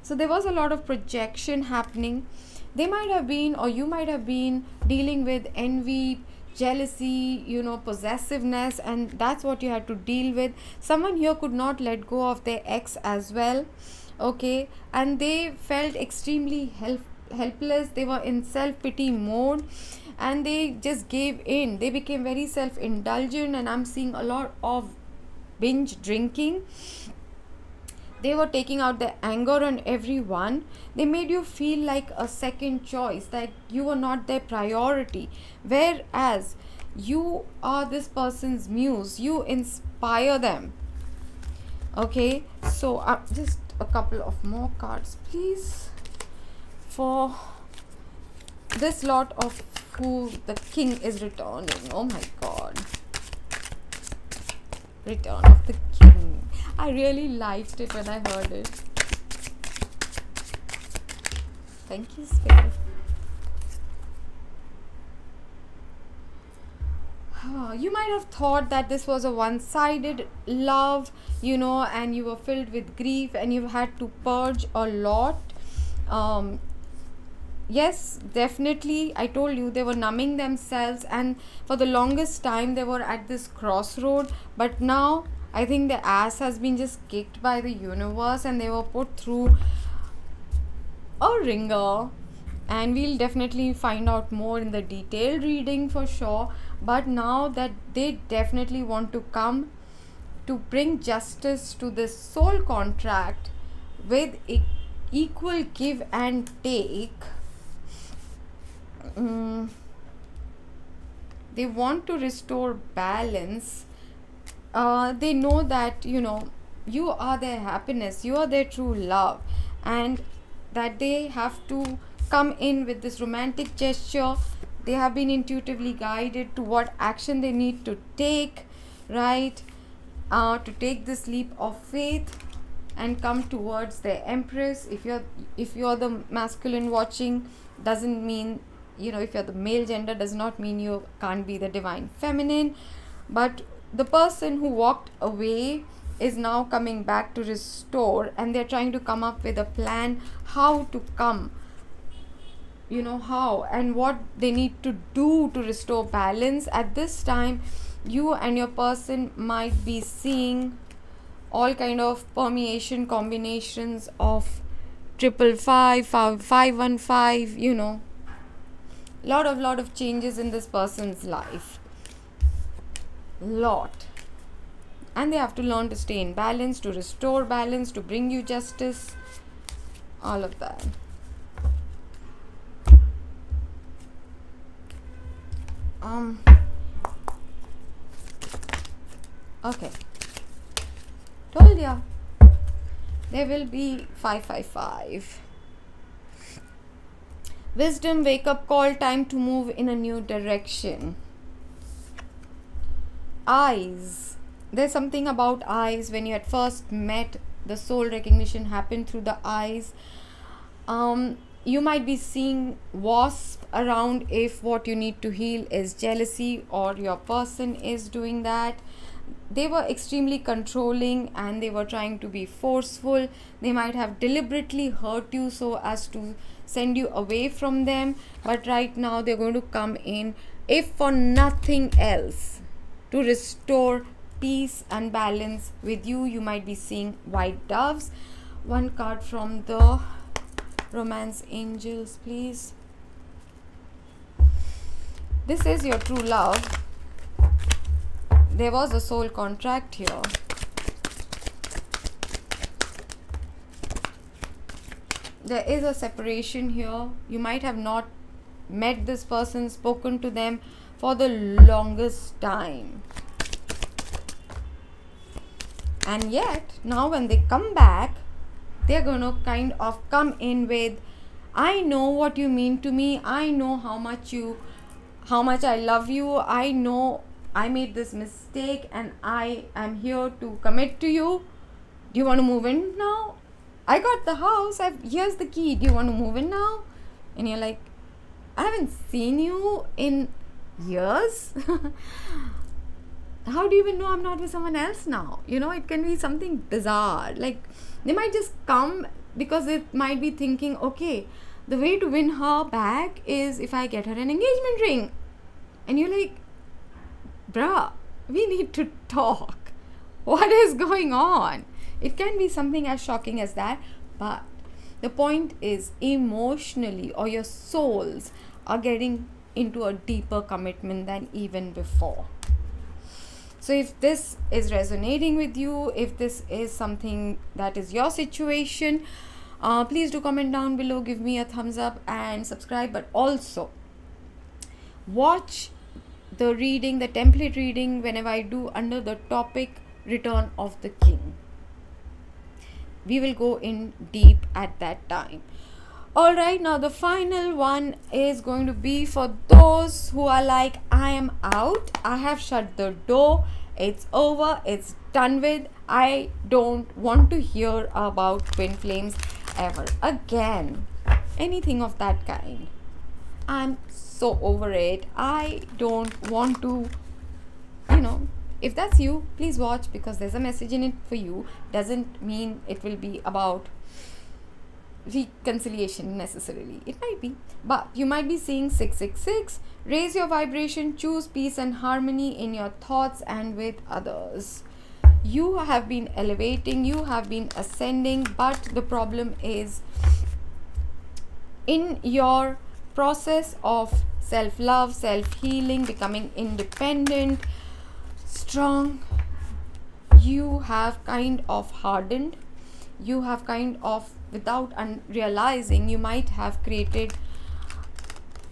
So there was a lot of projection happening. They might have been, or you might have been, dealing with envy, jealousy, possessiveness, and that's what you had to deal with. Someone here could not let go of their ex as well. Okay, and they felt extremely helpless. They were in self-pity mode, and they just gave in. They became very self-indulgent, and I'm seeing a lot of binge drinking. They were taking out their anger on everyone. They made you feel like a second choice, like you were not their priority, whereas you are this person's muse. You inspire them. Okay, so just a couple of more cards, please, for this lot of who the king is returning. Oh my god. Return of the king. I really liked it when I heard it. Thank you, Spirit. You might have thought that this was a one-sided love, you know, and you were filled with grief and you had to purge a lot. Yes, definitely. I told you they were numbing themselves, and for the longest time they were at this crossroad. But now I think the ass has been just kicked by the universe and they were put through a ringer. And we'll definitely find out more in the detailed reading for sure. But now that they definitely want to come to bring justice to this soul contract with equal give and take. They want to restore balance. They know that, you know, you are their happiness, you are their true love, and that they have to come in with this romantic gesture. They have been intuitively guided to what action they need to take, right? To take this leap of faith and come towards their empress. If you're the masculine watching, doesn't mean, you know, if you're the male gender, does not mean you can't be the divine feminine. But the person who walked away is now coming back to restore, and they're trying to come up with a plan how to come, you know, how and what they need to do to restore balance. At this time, you and your person might be seeing all kind of permeation combinations of 555, 515, you know, lot of changes in this person's life, lot. And they have to learn to stay in balance, to restore balance, to bring you justice, all of that. Okay, told ya there will be 555. Wisdom, wake up call, time to move in a new direction. Eyes, there's something about eyes. When you had first met, the soul recognition happened through the eyes. You might be seeing wasp around if what you need to heal is jealousy, or your person is doing that. They were extremely controlling and they were trying to be forceful. They might have deliberately hurt you so as to send you away from them. But right now they're going to come in, if for nothing else, to restore peace and balance with you. You might be seeing white doves. One card from the romance angels, please. This is your true love. There was a soul contract here. There is a separation here. You might have not met this person, spoken to them for the longest time. And yet, now when they come back, they're going to kind of come in with, I know what you mean to me. I know how much I love you. I know I made this mistake and I am here to commit to you. Do you want to move in now? I got the house. Here's the key. Do you want to move in now? And you're like, I haven't seen you in years. How do you even know I'm not with someone else now? You know, it can be something bizarre. Like, they might just come because it might be thinking, okay, the way to win her back is if I get her an engagement ring. And you're like, bruh, we need to talk. What is going on? It can be something as shocking as that, but the point is, emotionally, or your souls are getting into a deeper commitment than even before. So if this is resonating with you, if this is something that is your situation, please do comment down below, give me a thumbs up and subscribe. But also watch the reading, the template reading, whenever I do under the topic Return of the King. we will go in deep at that time. Alright, now the final one is going to be for those who are like, I am out, I have shut the door, it's over, it's done with, I don't want to hear about twin flames ever again, anything of that kind. I'm so over it, I don't want to, if that's you, please watch, because there's a message in it for you. Doesn't mean it will be about reconciliation necessarily. It might be, but you might be seeing 666. Raise your vibration, choose peace and harmony in your thoughts and with others. You have been elevating, you have been ascending, but the problem is in your process of self-love, self-healing, becoming independent, strong, you have kind of hardened. You have kind of, without realizing, you might have created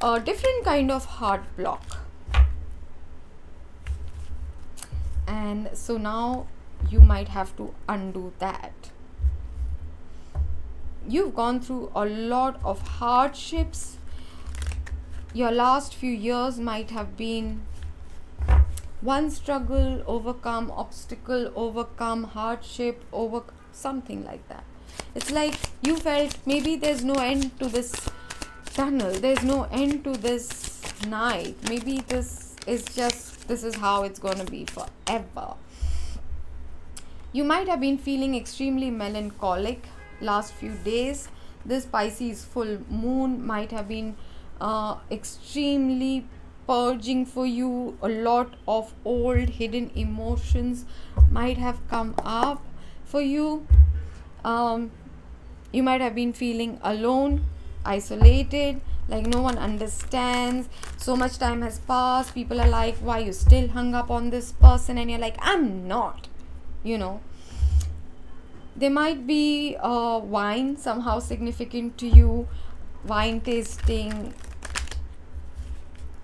a different kind of heart block, and so now you might have to undo that. You've gone through a lot of hardships. Your last few years might have been one struggle overcome, obstacle overcome, hardship over something like that. It's like you felt maybe there's no end to this tunnel, there's no end to this night, maybe this is how it's gonna be forever. You might have been feeling extremely melancholic last few days. This Pisces full moon might have been extremely purging for you. A lot of old hidden emotions might have come up for you. You might have been feeling alone, isolated, like no one understands. So much time has passed, people are like, why you still hung up on this person? And you're like, I'm not. There might be wine somehow significant to you, wine tasting,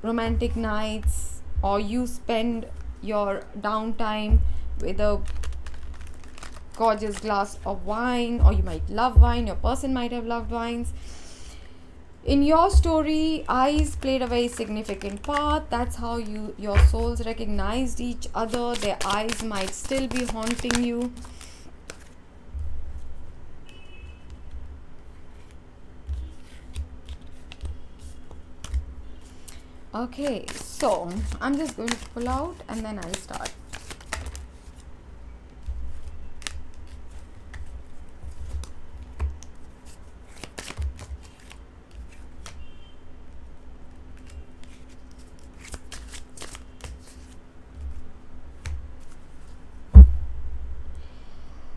romantic nights, or you spend your downtime with a gorgeous glass of wine, or you might love wine, your person might have loved wines. In your story, eyes played a very significant part. That's how your souls recognized each other. Their eyes might still be haunting you. Okay, so I'm just going to pull out and then I'll start.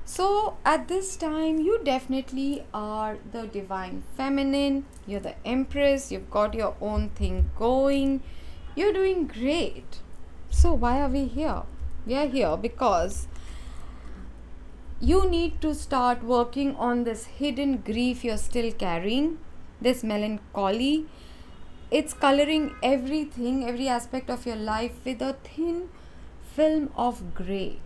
So at this time, you definitely are the divine feminine, you're the empress, you've got your own thing going, you're doing great. So why are we here? We are here because you need to start working on this hidden grief you're still carrying, this melancholy. It's coloring everything, every aspect of your life with a thin film of gray.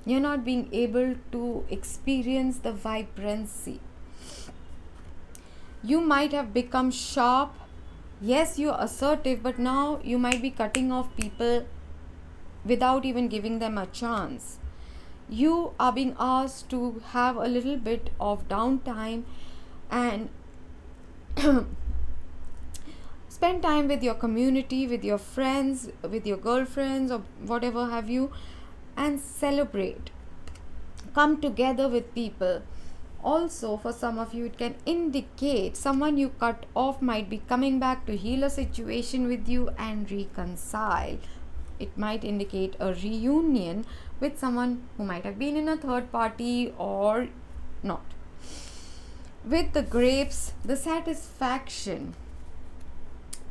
You're not being able to experience the vibrancy. You might have become sharp. Yes, you're assertive, but now you might be cutting off people without even giving them a chance. You are being asked to have a little bit of downtime and spend time with your community, with your friends, with your girlfriends, or whatever have you, and celebrate. Come together with people. Also, for some of you, it can indicate someone you cut off might be coming back to heal a situation with you and reconcile. It might indicate a reunion with someone who might have been in a third party or not. With the grapes, the satisfaction.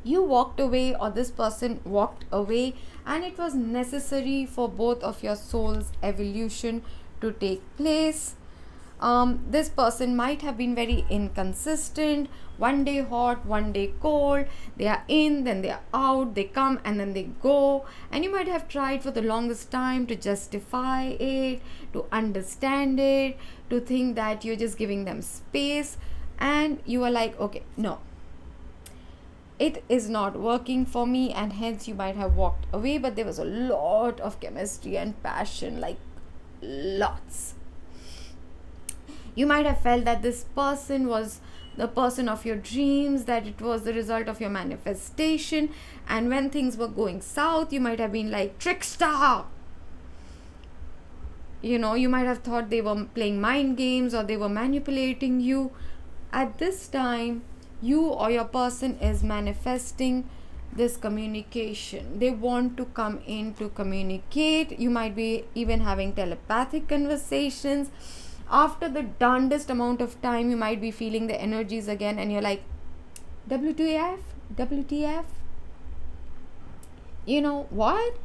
You walked away, or this person walked away, and it was necessary for both of your souls' evolution to take place. This person might have been very inconsistent, one day hot, one day cold. They are in, then they are out, they come and then they go, and you might have tried for the longest time to justify it, to understand it, to think that you're just giving them space, and you are like, okay, no, it is not working for me, and hence you might have walked away. But there was a lot of chemistry and passion, like lots. You might have felt that this person was the person of your dreams, that it was the result of your manifestation, and when things were going south, you might have been like, trickster. You know, you might have thought they were playing mind games or they were manipulating you. At this time, you or your person is manifesting this communication. They want to come in to communicate. You might be even having telepathic conversations. After the darndest amount of time, you might be feeling the energies again, and you're like, WTF? WTF? You know what?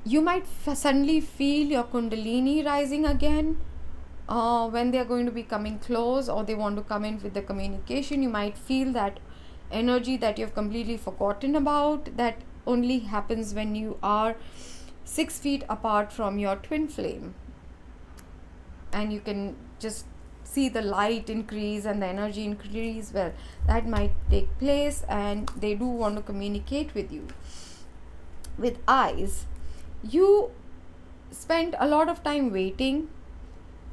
You might suddenly feel your Kundalini rising again when they're going to be coming close, or they want to come in with the communication. You might feel that energy that you've completely forgotten about, that only happens when you are 6 feet apart from your twin flame. And you can just see the light increase and the energy increase. Well, that might take place, and they do want to communicate with you. With eyes, you spent a lot of time waiting.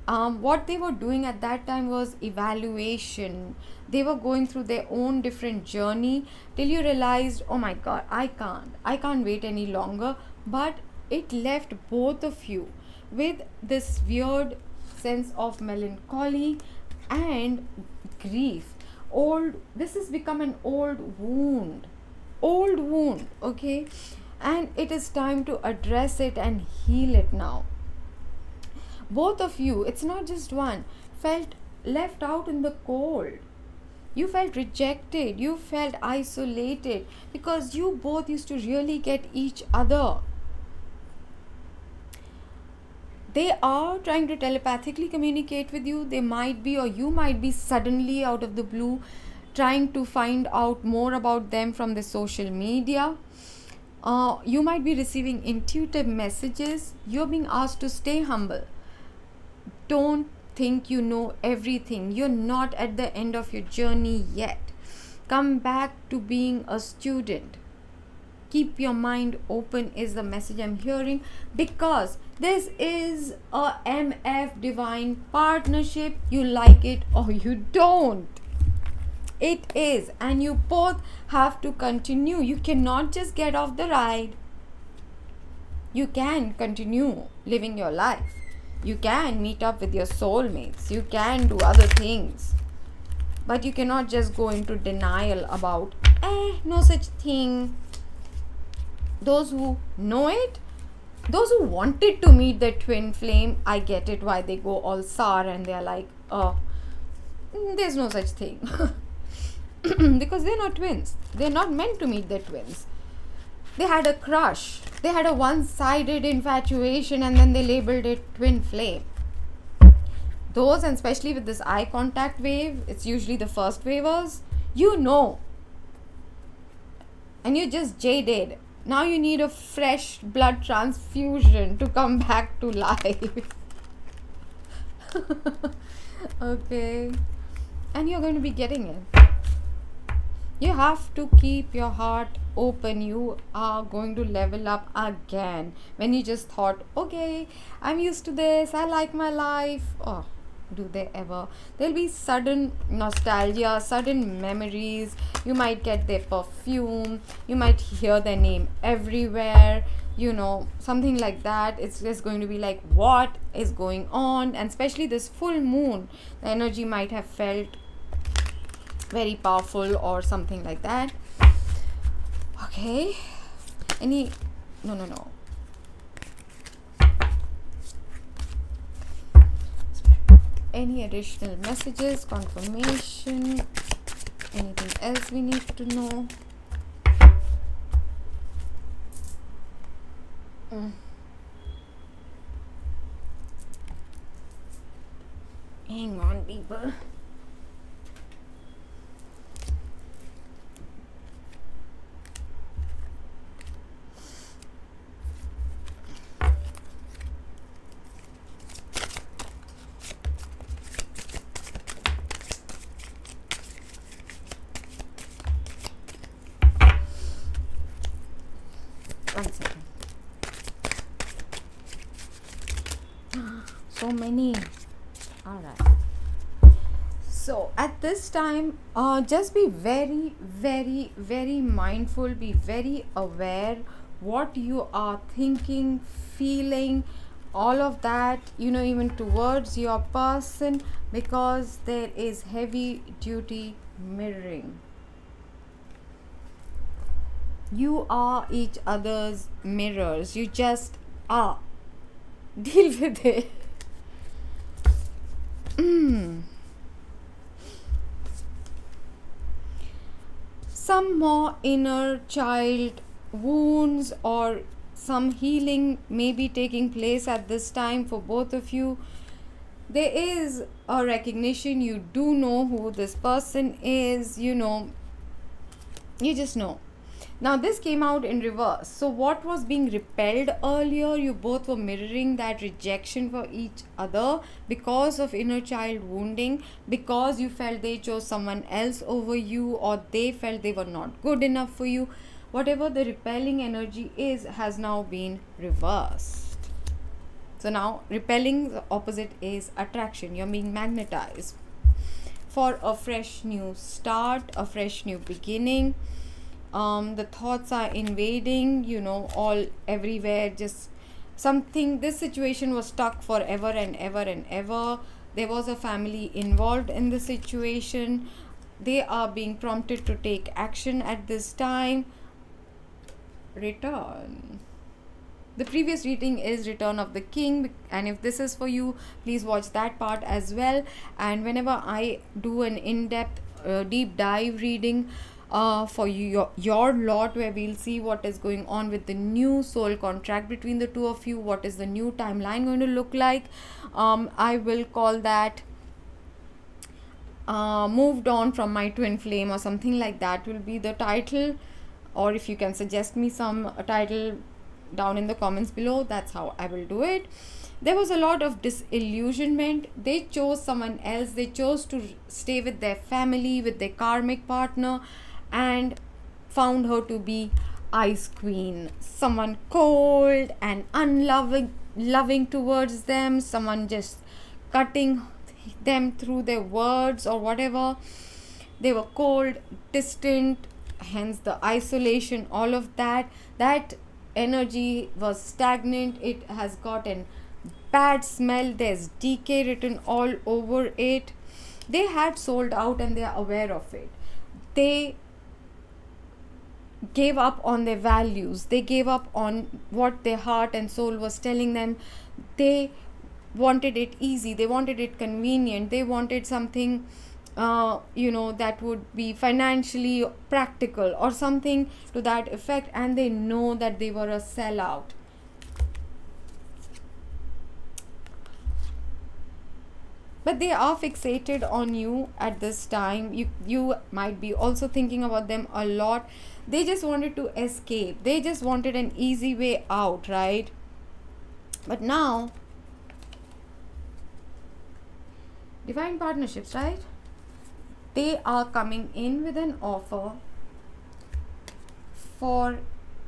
What they were doing at that time was evaluation. They were going through their own different journey till you realized, oh my god, I can't wait any longer. But it left both of you with this weird sense of melancholy and grief. This has become an old wound, okay, and it is time to address it and heal it now. Both of you, it's not just one, felt left out in the cold. You felt rejected, you felt isolated, because you both used to really get each other. They are trying to telepathically communicate with you. They might be, or you might be, suddenly out of the blue trying to find out more about them from the social media. You might be receiving intuitive messages. You're being asked to stay humble. Don't think you know everything. You're not at the end of your journey yet. Come back to being a student. Keep your mind open is the message I'm hearing, because this is a MF divine partnership. You like it or you don't. It is, and you both have to continue. You cannot just get off the ride. You can continue living your life. You can meet up with your soulmates. You can do other things. But you cannot just go into denial about, no such thing. Those who know it, those who wanted to meet their twin flame, I get it why they go all sour and they're like, there's no such thing. Because they're not twins. They're not meant to meet their twins. They had a crush. They had a one-sided infatuation, and then they labeled it twin flame. Those, and especially with this eye contact wave, it's usually the first wavers, you know. And you're just jaded. Now you need a fresh blood transfusion to come back to life. Okay. And you're going to be getting it. You have to keep your heart open. You are going to level up again. When you just thought, okay, I'm used to this, I like my life. Oh, do they ever? There'll be sudden nostalgia, sudden memories. You might get their perfume. You might hear their name everywhere. You know, something like that. It's just going to be like, what is going on? And especially this full moon, the energy might have felt very powerful or something like that. Okay. No. Any additional messages, confirmation, anything else we need to know? Hang on, people. One second. So many. All right. So at this time, just be very, very, very mindful. Be very aware what you are thinking, feeling, all of that, even towards your person, because there is heavy duty mirroring. You are each other's mirrors. You just are. Deal with it. Some more inner child wounds or some healing may be taking place at this time for both of you. There is a recognition. You do know who this person is. You just know. Now this came out in reverse. So what was being repelled earlier, you both were mirroring that rejection for each other because of inner child wounding, because you felt they chose someone else over you, or they felt they were not good enough for you. Whatever the repelling energy is has now been reversed. So now repelling, the opposite is attraction. You're being magnetized for a fresh new start, a fresh new beginning. The thoughts are invading, all everywhere, just something. This situation was stuck forever and ever and ever. There was a family involved in the situation. They are being prompted to take action at this time. Return. The previous reading is Return of the King, and if this is for you, please watch that part as well. And whenever I do an in-depth deep dive reading for your lot, where we'll see what is going on with the new soul contract between the two of you, what is the new timeline going to look like, I will call that Moved On from My Twin Flame, or something like that will be the title. Or if you can suggest me some title down in the comments below, that's how I will do it. There was a lot of disillusionment. They chose someone else. They chose to stay with their family, with their karmic partner, and found her to be Ice Queen. Someone cold and loving towards them. Someone just cutting them through their words or whatever. They were cold, distant, hence the isolation, all of that. That energy was stagnant. It has gotten bad smell. There's decay written all over it. They had sold out and they are aware of it. They gave up on their values. They gave up on what their heart and soul was telling them. They wanted it easy. They wanted it convenient. They wanted something that would be financially practical or something to that effect, and they know that they were a sellout. But they are fixated on you at this time. You might be also thinking about them a lot. They just wanted to escape. They just wanted an easy way out, right? But now, divine partnerships, right? They are coming in with an offer for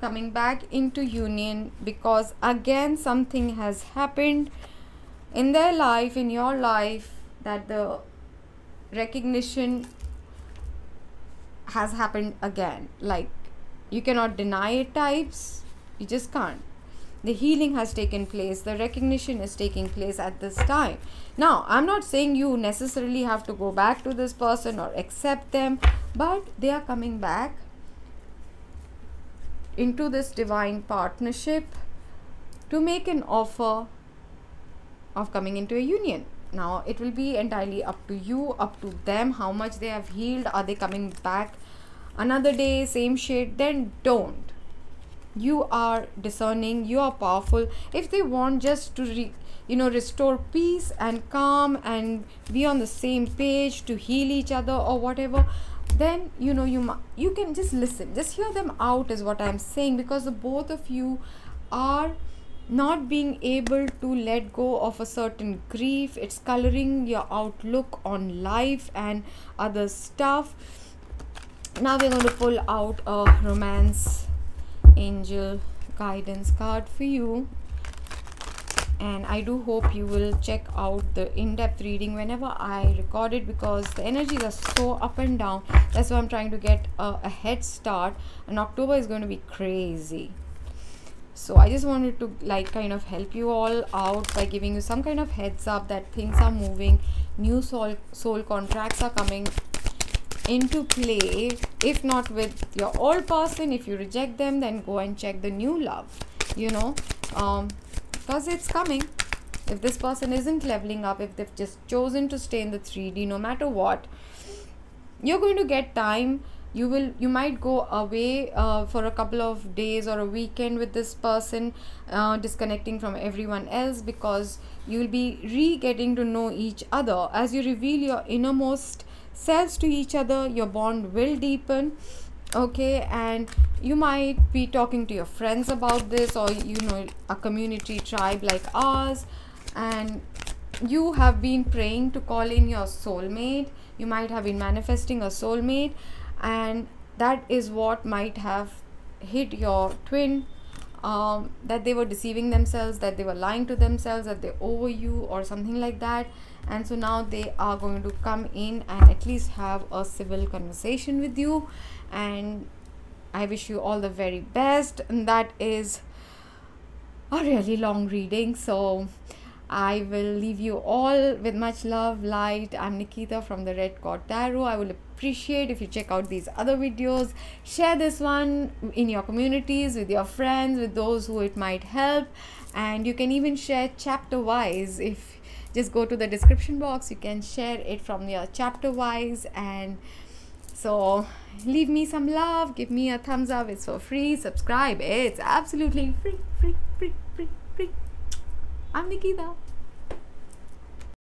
coming back into union, because again something has happened in their life, in your life, that the recognition has happened again. Like, you cannot deny it types. You just can't. The healing has taken place. The recognition is taking place at this time. Now, I'm not saying you necessarily have to go back to this person or accept them, but they are coming back into this divine partnership to make an offer of coming into a union. Now, it will be entirely up to you, up to them, how much they have healed. Are they coming back another day, same shade? Then don't. you are discerning, you are powerful. If they want just to restore peace and calm and be on the same page to heal each other or whatever, then you can just listen, just hear them out is what I'm saying, because the both of you are not being able to let go of a certain grief. It's coloring your outlook on life and other stuff. Now we're going to pull out a romance angel guidance card for you, and I do hope you will check out the in-depth reading whenever I record it, because the energies are so up and down. That's why I'm trying to get a head start, and October is going to be crazy. So I just wanted to kind of help you all out by giving you some kind of heads up that things are moving. New soul contracts are coming into play. If not with your old person, if you reject them, then go and check the new love, because it's coming. If this person isn't leveling up, if they've just chosen to stay in the 3D, no matter what, you're going to get time. You might go away for a couple of days or a weekend with this person, disconnecting from everyone else, because you'll be getting to know each other. As you reveal your innermost selves to each other, your bond will deepen. Okay, and you might be talking to your friends about this, or a community tribe like ours, and you have been praying to call in your soulmate. You might have been manifesting a soulmate, and that is what might have hit your twin, that they were deceiving themselves, that they were lying to themselves, that they owe you or something like that. And so now they are going to come in and at least have a civil conversation with you, and I wish you all the very best. And that is a really long reading, so I will leave you all with much love, light. I'm Nikita from the Red Cord Tarot. I will appreciate if you check out these other videos. Share this one in your communities, with your friends, with those who it might help. And you can even share chapter wise. If just go to the description box, you can share it from your chapter wise. And so leave me some love, give me a thumbs up. It's for free. Subscribe, it's absolutely free. I'm Nikita.